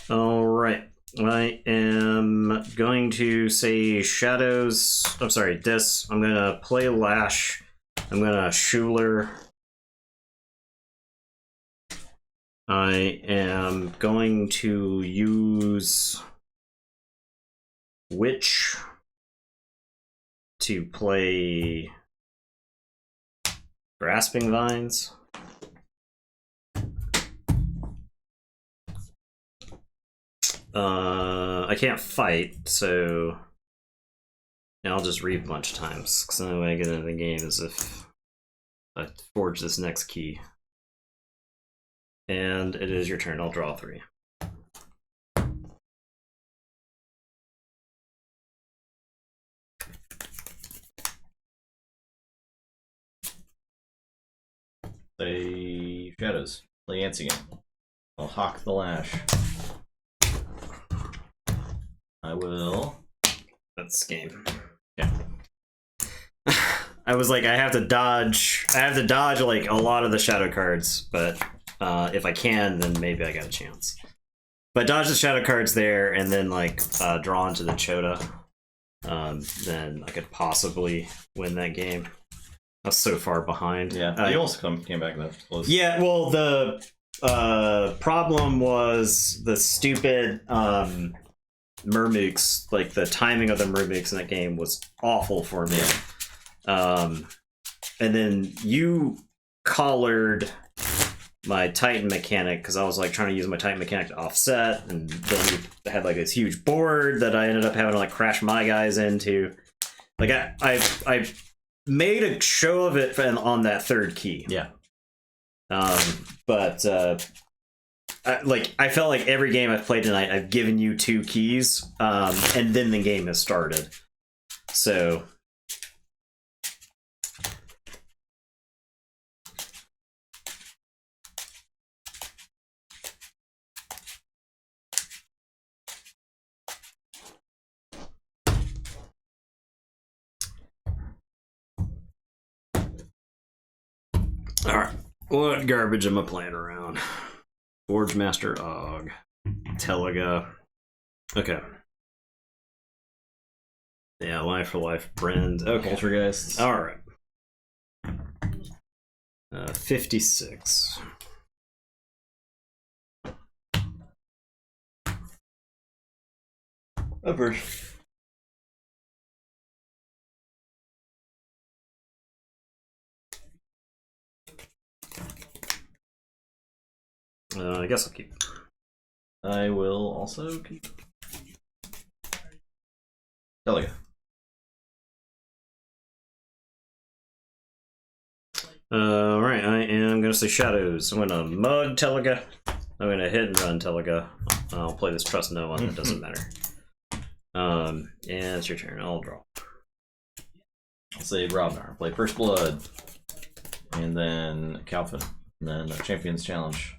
All right. I am going to say Shadows. I'm sorry, Dis. I'm going to play Lash. I'm going to Schuler. I am going to use Witch to play Grasping Vines. I can't fight, so yeah, I'll just reap a bunch of times, because the only way I get into the game is if I forge this next key. And it is your turn. I'll draw 3. Play Shadows. Play Yancey again. I'll Hawk the Lash. I will. That's game. Yeah. I was like, I have to dodge like a lot of the shadow cards, but if I can, then maybe I got a chance. But dodge the shadow cards there, and then like draw into the Chota. Then I could possibly win that game. I was so far behind. Yeah, you almost came back that close. Yeah, well, the problem was the stupid Murmooks. Like the timing of the Murmooks in that game was awful for me. And then you collared my Titan mechanic because I was like trying to use my Titan mechanic to offset, and then you had like this huge board that I ended up having to like crash my guys into. Like I made a show of it on that 3rd key. Yeah. But I felt like every game I've played tonight, I've given you 2 keys, and then the game has started. So. Alright. What garbage am I playing around? Forge Master Og. Teliga. Okay. Yeah, Life for Life, Brand. Okay. Poltergeist. Alright. 56. Upper. I guess I'll keep. I will also keep. Teliga. Alright, I am gonna say Shadows. I'm gonna mug Teliga. I'm gonna hit and run Teliga. I'll play this Trust No One, that doesn't matter. And it's your turn, I'll draw. I'll say Robnar. Play First Blood. And then Calvin. And then Champions Challenge.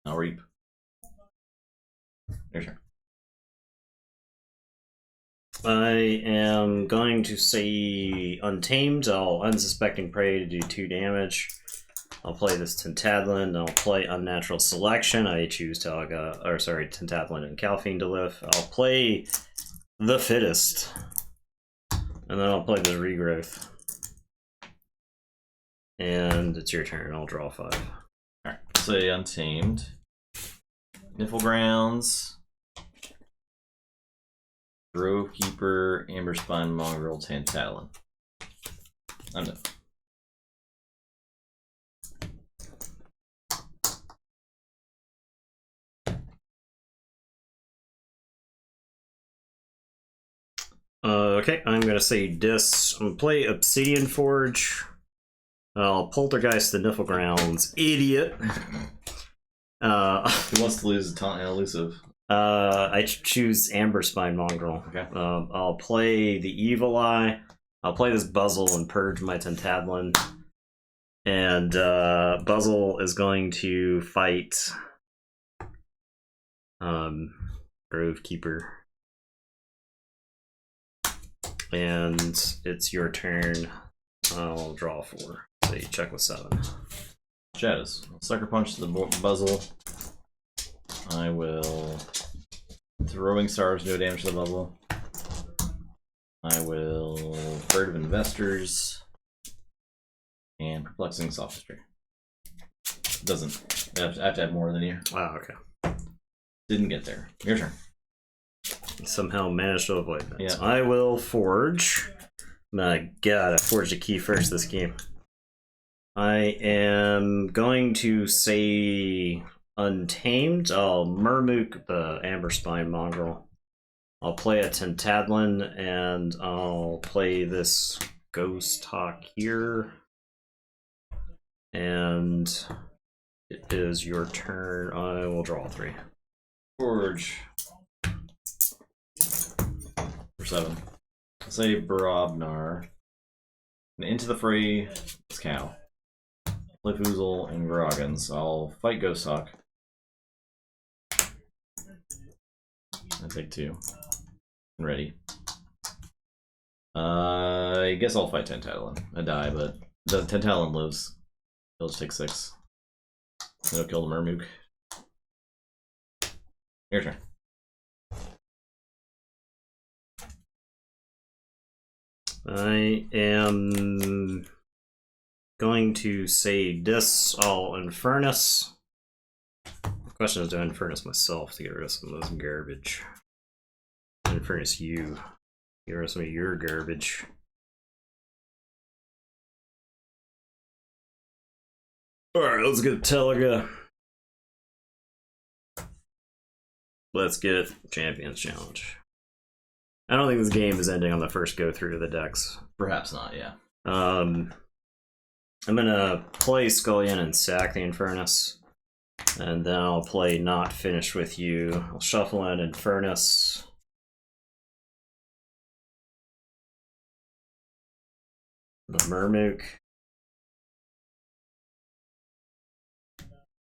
I'll reap. Your turn. I am going to say Untamed. I'll Unsuspecting Prey to do 2 damage. I'll play this Tentadlin. I'll play Unnatural Selection. I choose Tentadlin and Calphine to live. I'll play The Fittest. And then I'll play this Regrowth. And it's your turn. I'll draw 5. Alright, say Untamed. Niflgrounds. Grove Keeper, Amberspine, Mongrel, Tantallon. I'm done. Okay, I'm gonna say Dis. I'm gonna play Obsidian Forge. I'll Poltergeist the Niflgrounds. Idiot. Who wants to lose elusive? I choose Amberspine Mongrel. Okay. I'll play the Evil Eye. I'll play this Buzzle and purge my Tentadlin. And Buzzle is going to fight Grove Keeper. And it's your turn. I'll draw 4. So you check with 7. Shadows. Sucker Punch the Buzzle. I will Throwing Stars, no damage to the bubble. I will Bird of Investors and Perplexing Sophistry. Doesn't. I have to have more than you. Wow, okay. Didn't get there. Your turn. Somehow managed to avoid that. Yeah. So I will forge. My god, I forged a key first this game. I am going to say Untamed. I'll Murmook the Amberspine Mongrel. I'll play a Tentadlin and I'll play this Ghost Hawk here. And it is your turn. I will draw 3. Forge. For 7. I'll say Brobnar. And into the fray, it's Cow. Play Foozle and Groggins. I'll fight Ghost Hawk. I take 2. I'm ready. I guess I'll fight Tentadlin. I die, but the Tentadlin lives. He'll just take 6. It'll kill the Murmook. Your turn. I am going to say Dis. I'll Infernus. The question is, do I Infernus myself to get rid of some of this garbage? Infernus you. Get rid of some of your garbage. Alright, let's get Teliga. Let's get Champions Challenge. I don't think this game is ending on the first go through of the decks. Perhaps not, yeah. I'm gonna play Scullion and sack the Infernus. And then I'll play Not Finished With You. I'll shuffle in Infernus. The Murmook.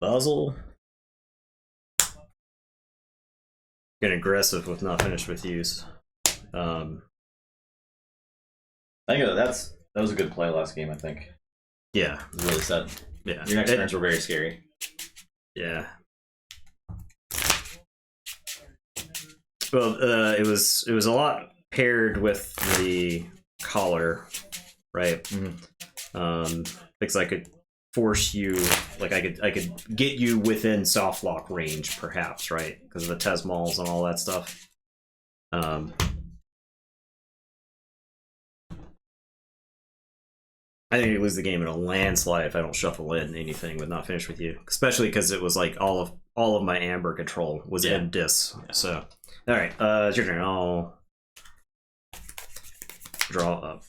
Buzzle. Get aggressive with Not Finished With Use. I think that was a good play last game, I think. Yeah. It really set Yeah. Your next turns were very scary. Yeah. Well, it was a lot paired with the collar, right? Mm-hmm. Because I could force you, like I could get you within soft lock range, perhaps, right? Because of the Tesmals and all that stuff. I think you lose the game in a landslide if I don't shuffle in anything with Not Finished With You, especially because it was like all of my amber control was in Dis. Yeah. So, all right, it's your turn. I'll draw up.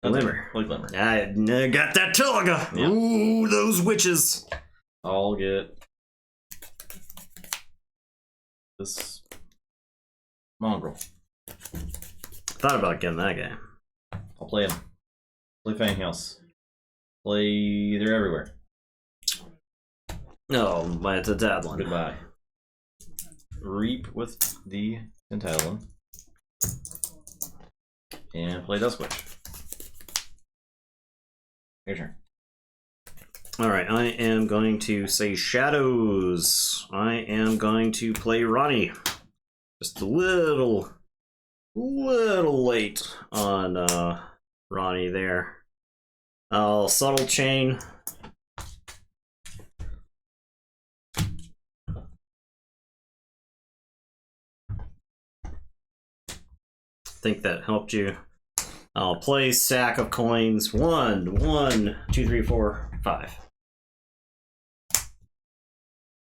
Glimmer. Glimmer. I got that Tulaga. Yeah. Ooh, those witches. I'll get this mongrel. Thought about getting that guy. I'll play him. Play Fanghouse. Play. They're everywhere. No, but it's a dad one. Goodbye. Reap with the Tintalon. And play Duskwitch. Your turn. Alright, I am going to say Shadows. I am going to play Ronnie. Just a little late on Ronnie there. I'll Subtle Chain. Think that helped you. I'll play Sack of Coins. 1, 2, 3, 4, 5.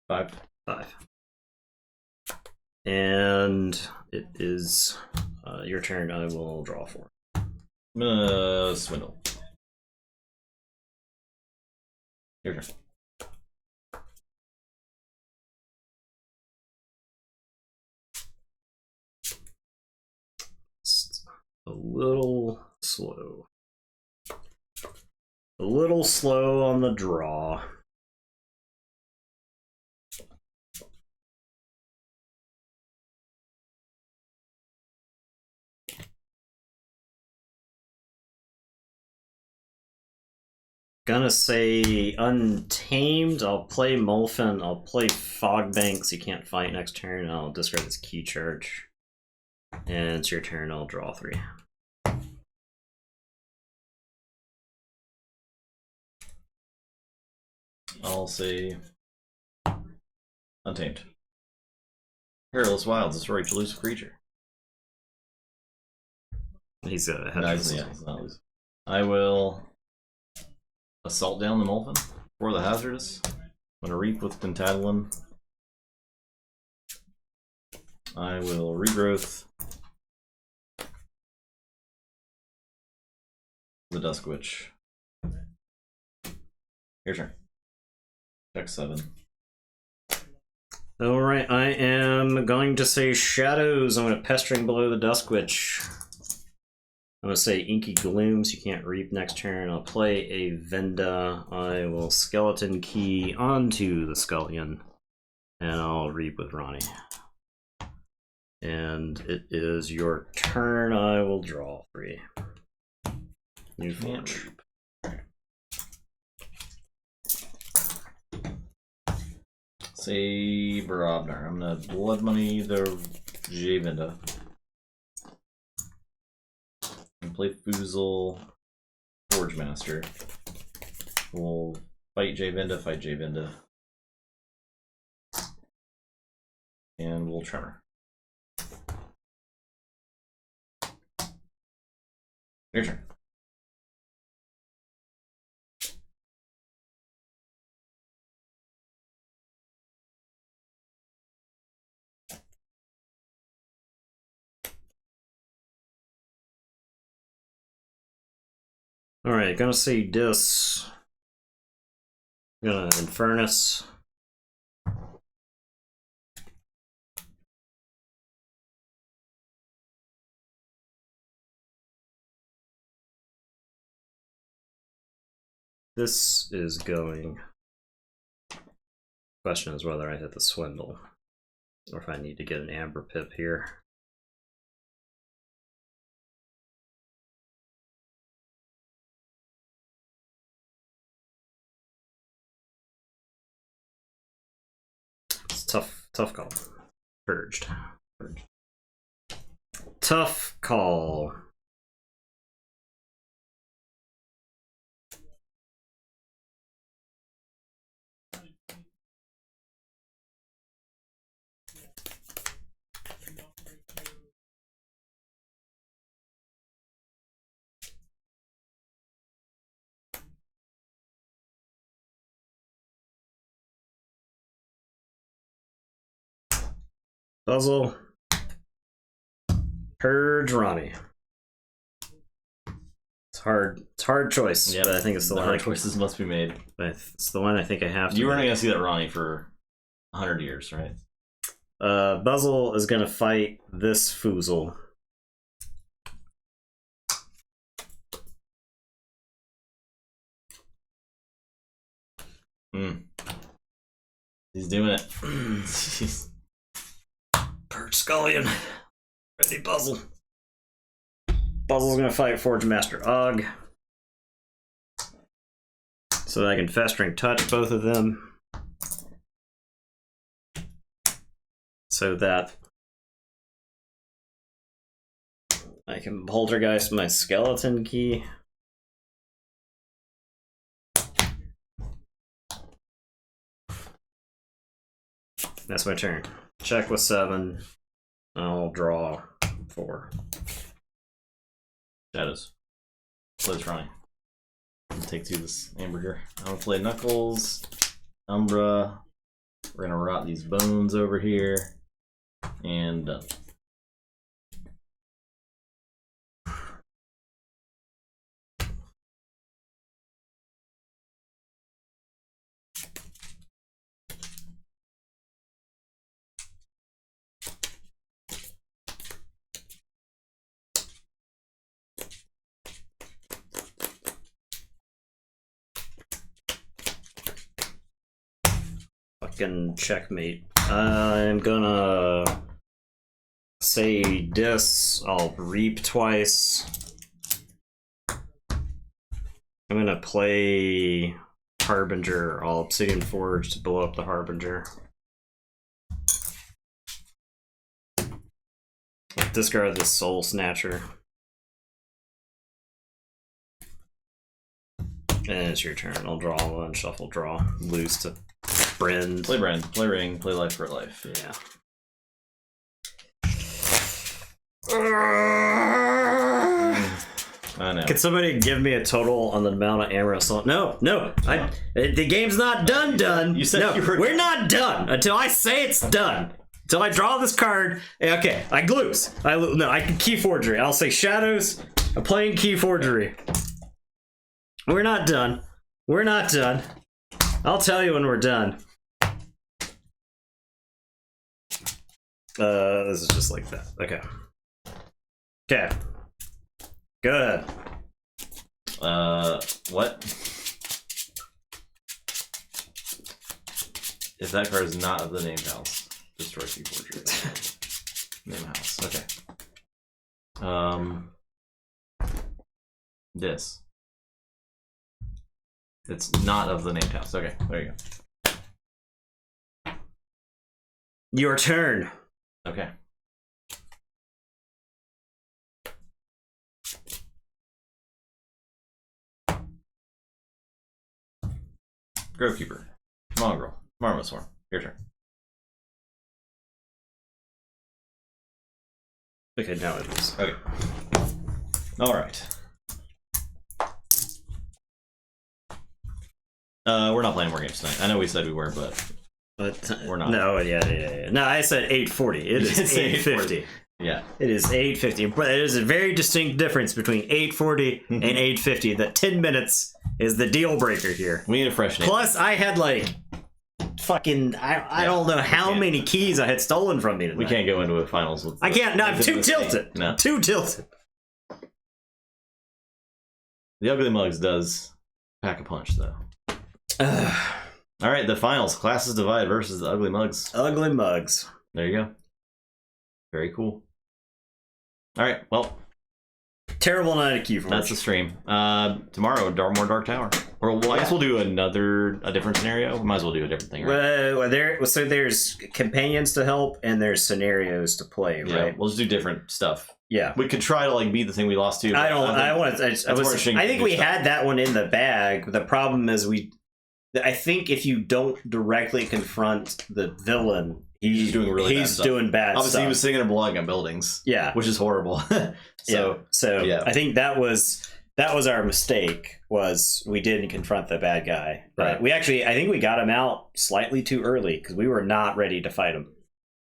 5. And it is your turn. I will draw 4. I'm gonna swindle. Your turn. It's a little slow. A little slow on the draw. Gonna say Untamed. I'll play Molfen. I'll play Fogbanks. You can't fight next turn. I'll discard this key charge. And it's your turn. I'll draw 3. I'll say Untamed. Perilous Wilds. Destroy each elusive creature. He's got a head. Nice, yeah, he's not elusive. I will Assault down the Molfen for the Hazardous. I'm gonna Reap with Tintalon. I will Regrowth the Duskwitch. Your turn. Check 7. Alright, I am going to say Shadows. I'm going to Pestering below the Duskwitch. I'm going to say Inky Glooms. You can't Reap next turn. I'll play a Venda. I will Skeleton Key onto the Scullion. And I'll Reap with Ronnie. And it is your turn. I will draw 3. New Forge. Say Barabnar. I'm gonna Blood Money the Javenda. And play Foozle Forge Master. We'll fight Javenda, and we'll Tremor. Your turn. Alright, gonna say Dis. Gonna Infernus. This is going. Question is whether I hit the Swindle or if I need to get an Amber Pip here. Tough call. Purged. Tough call. Puzzle. Purge Ronnie. It's hard. It's a hard choice. Yeah, but I think it's the one. Hard choices must be made. It's the one I think I have to. You weren't make. gonna see that Ronnie for 100 years, right? Buzzle is gonna fight this foozle. He's doing it. Purge Scullion. Ready, Buzzle. Buzzle's gonna fight Forge Master Og. So that I can Festering Touch both of them. So that I can Poltergeist my Skeleton Key. That's my turn. Check with 7. I'll draw 4. Shadows. Play this Ronnie. Take 2 this hamburger. I'm gonna play Knuckles, Umbra. We're gonna rot these bones over here. And done. Fucking checkmate. I'm gonna say this. I'll reap twice. I'm gonna play Harbinger. I'll Obsidian Forge to blow up the Harbinger. Discard the Soul Snatcher. And it's your turn. I'll draw one, shuffle, draw, lose to Brand. Play Brand, play Ring, play Life for Life. Yeah. I know. Can somebody give me a total on the amount of Amber Assault? No. The game's not done. You said no, you were. We're not done until I say it's done. Until I draw this card. Okay, I lose. No, I can Key Forgery. I'll say Shadows. I'm playing Key Forgery. We're not done. We're not done. I'll tell you when we're done. This is just like that. Okay. Okay. Good. What? If that card is not of the named house, destroy Keyforge. Name house. Okay. This. It's not of the named house. Okay, there you go. Your turn. Okay. Grovekeeper. Mongrel. Marmoset Swarm. Your turn. Okay, now it is. Okay. Alright. We're not playing more games tonight. I know we said we were, but we're not. No, yeah. No, I said 8:40. It is 8:50. Yeah. It is 8:50. But there's a very distinct difference between 8:40 and 8:50. That 10 minutes is the deal breaker here. We need a fresh name. Plus, I had like fucking I don't know how many keys I had stolen from me tonight. We can't go into a finals with. I can't. No, I'm too tilted. No. Too tilted. The Ugly Mugs does pack a punch, though. All right, the finals. Classes Divide versus the Ugly Mugs. Ugly Mugs. There you go. Very cool. All right, well. Terrible night at Keyforge. That's the stream. Tomorrow, more Dark Tower. Or I guess we'll do a different scenario. We might as well do a different thing, right? So there's companions to help and there's scenarios to play, right? Yeah, we'll just do different stuff. Yeah, we could try to like beat the thing we lost to. I think we had that one in the bag. The problem is I think if you don't directly confront the villain, he's doing bad stuff. Obviously, he was sitting there blowing up buildings. Yeah, which is horrible. So I think that was our mistake. Was we didn't confront the bad guy. Right. I think we got him out slightly too early because we were not ready to fight him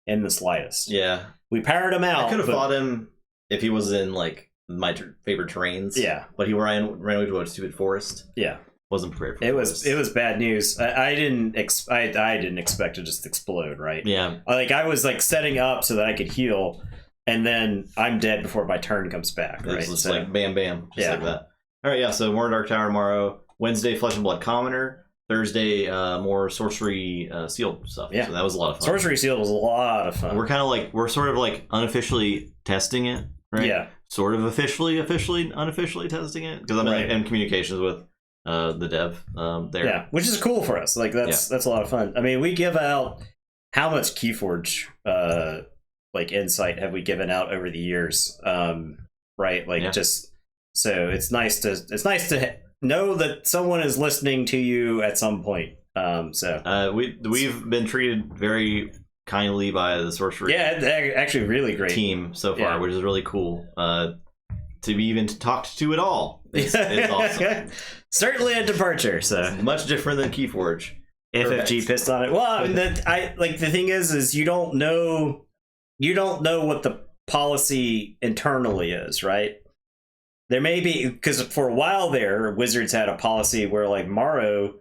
in the slightest. Yeah, we powered him out. I could have fought him if he was in like my favorite terrains. Yeah, but he ran away to a stupid forest. Yeah. Wasn't prepared for it was bad news. I didn't expect to just explode, right? Yeah. Like I was like setting up so that I could heal, and then I'm dead before my turn comes back, right? It's just like bam bam, just like that. All right, yeah, so more Dark Tower tomorrow. Wednesday, Flesh and Blood Commoner. Thursday, more Sorcery Seal stuff. Yeah. So that was a lot of fun. Sorcery Seal was a lot of fun. We're sort of like unofficially testing it, right? Yeah. Sort of officially, unofficially testing it. Because I'm in communications with the dev there. Yeah, which is cool for us. Like that's a lot of fun. I mean, we give out how much Keyforge like insight have we given out over the years? Right? Like just so it's nice to know that someone is listening to you at some point. We've been treated very kindly by the sorcery. Yeah, they're actually really great team so far, which is really cool. To be even talked to at all is awesome. Certainly a departure. So much different than Keyforge. FFG pissed on it. Well, I mean, the thing is you don't know what the policy internally is, right? There may be, because for a while there, Wizards had a policy where like Morrow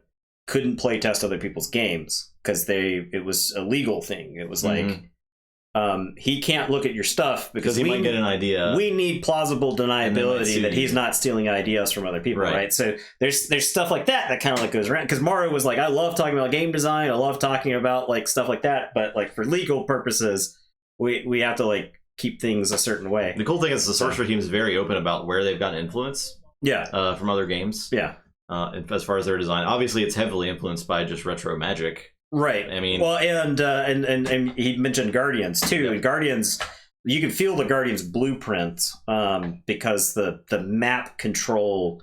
couldn't play test other people's games because it was a legal thing. It was like he can't look at your stuff because he might get an idea. We need plausible deniability that he's not stealing ideas from other people, right? So there's stuff like that kind of like goes around because Morrow was like, I love talking about game design, I love talking about like stuff like that, but like for legal purposes, we have to like keep things a certain way. The cool thing is the sorcerer team is very open about where they've gotten influence. From other games. Yeah. As far as their design, obviously it's heavily influenced by just retro Magic. Right. I mean, well, and he mentioned Guardians too. Yeah. And Guardians, you can feel the Guardians blueprint because the map control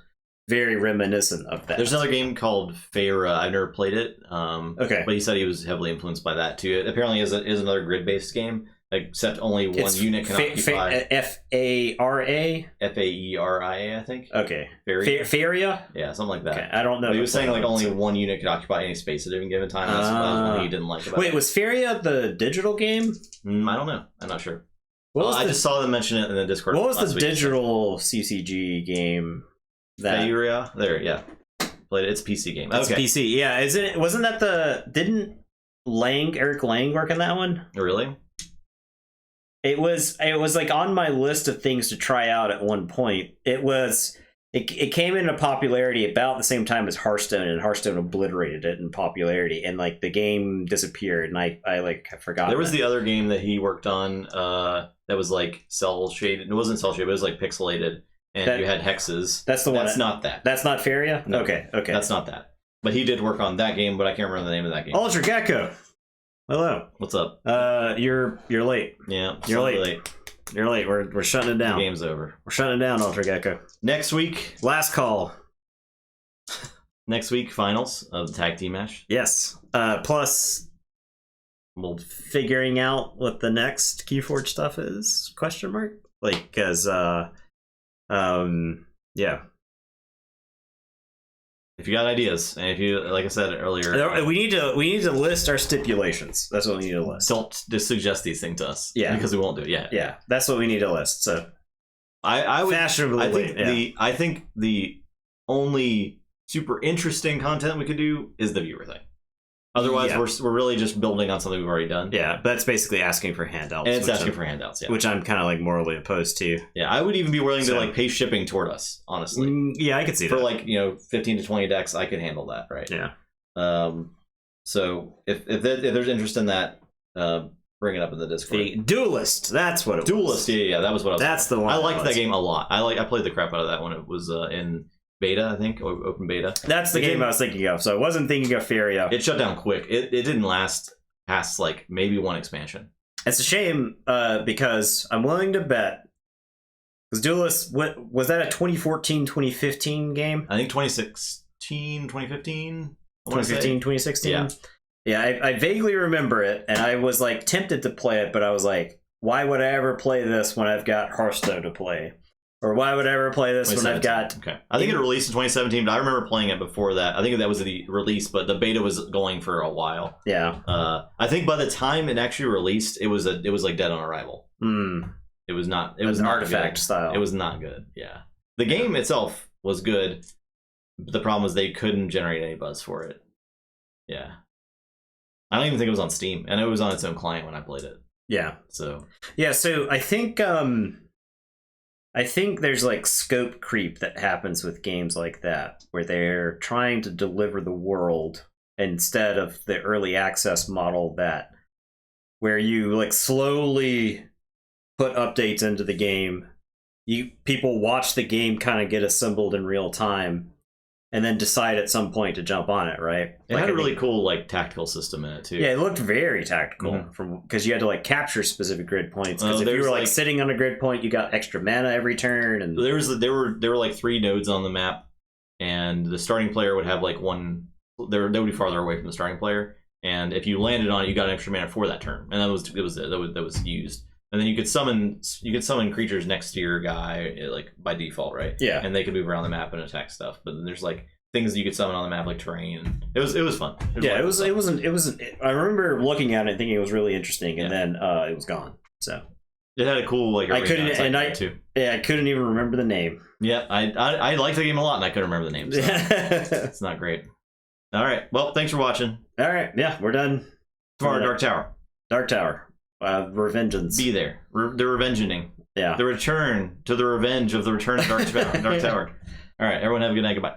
very reminiscent of that. There's another game called Feyre. I've never played it. Okay. But he said he was heavily influenced by that too. It apparently is another grid-based game. Except only one unit can occupy. F-A-R-A? F-A-E-R-I-A, I think. Okay. Feria? Yeah, something like that. Okay. I don't know. But he was saying like only one unit could occupy any space at any given time. That's one he didn't like about it. Wait, was Feria the digital game? I don't know. I'm not sure. I just saw them mention it in the Discord. What was the digital CCG game? Feria? There, yeah. Played it. It's a PC game. It's PC, yeah. Wasn't that didn't Eric Lang work on that one? Really? It was like on my list of things to try out at one point. It came into popularity about the same time as Hearthstone, and Hearthstone obliterated it in popularity, and like the game disappeared, and I forgot. There was the other game that he worked on that was like cell shaded. It wasn't cell shaded, but it was like pixelated, and you had hexes. That's the one. That's not that. That's not Feria? No, okay. That's not that. But he did work on that game, but I can't remember the name of that game. Ultra Gecko. Hello. What's up? You're late. Yeah, you're late. You're late. We're shutting it down. The game's over. We're shutting it down, Ultra Gecko. Next week, last call. Next week, finals of the tag team match. Yes. Plus, we'll figuring out what the next Keyforge stuff is? Question mark. Like, because yeah. If you got ideas, and if you, like I said earlier, we need to list our stipulations. That's what we need to list. Don't just suggest these things to us, because we won't do it. Yeah, that's what we need to list. So, I think I think the only super interesting content we could do is the viewer thing. Otherwise, we're really just building on something we've already done. Yeah, but that's basically asking for handouts. And it's asking for handouts, which I'm kind of like morally opposed to. Yeah, I would even be willing to like pay shipping toward us, honestly. Yeah, I could see that. For like 15 to 20 decks, I could handle that, right? Yeah. So if there's interest in that, bring it up in the Discord. The Duelist. That's what it was. Duelist. Yeah, that was what I was. That's the one. I liked that game a lot. I played the crap out of that when it was in beta, I think, or open beta. That's the game I was thinking of. So I wasn't thinking of Feria. It shut down quick. It didn't last past like maybe one expansion. It's a shame because I'm willing to bet. Because Duelist, was that a 2014, 2015 game? I think 2016, 2015. 2015, 2016? Yeah. Yeah, I vaguely remember it, and I was like tempted to play it, but I was like, why would I ever play this when I've got Hearthstone to play? Or why would I ever play this when I've got... Okay. I think it released in 2017, but I remember playing it before that. I think that was the release, but the beta was going for a while. Yeah. I think by the time it actually released, it was like dead on arrival. It was not... It was an not artifact good. style. It was not good, yeah. The game itself was good, but the problem was they couldn't generate any buzz for it. Yeah. I don't even think it was on Steam, and it was on its own client when I played it. Yeah. So I think there's like scope creep that happens with games like that, where they're trying to deliver the world instead of the early access model where you like slowly put updates into the game. People watch the game kind of get assembled in real time, and then decide at some point to jump on it, right? It had a really cool like tactical system in it too. Yeah, it looked very tactical because you had to like capture specific grid points. Because if you were like sitting on a grid point, you got extra mana every turn. And there were like 3 nodes on the map, and the starting player would have like one. They would be farther away from the starting player, and if you landed on it, you got extra mana for that turn, and that was used. And then you could summon creatures next to your guy like by default, right? Yeah. And they could move around the map and attack stuff. But then there's like things that you could summon on the map like terrain. It was fun. It wasn't. I remember looking at it and thinking it was really interesting, and then it was gone. So it had a cool like. I couldn't even remember the name. Yeah, I liked the game a lot, and I couldn't remember the name. So it's not great. All right. Well, thanks for watching. All right. Yeah, we're done. Tomorrow, Dark Tower. Dark Tower. Revengeance. Be there. The revenging. Yeah. The return to the revenge of the return of Dark Tower. All right. Everyone have a good night. Goodbye.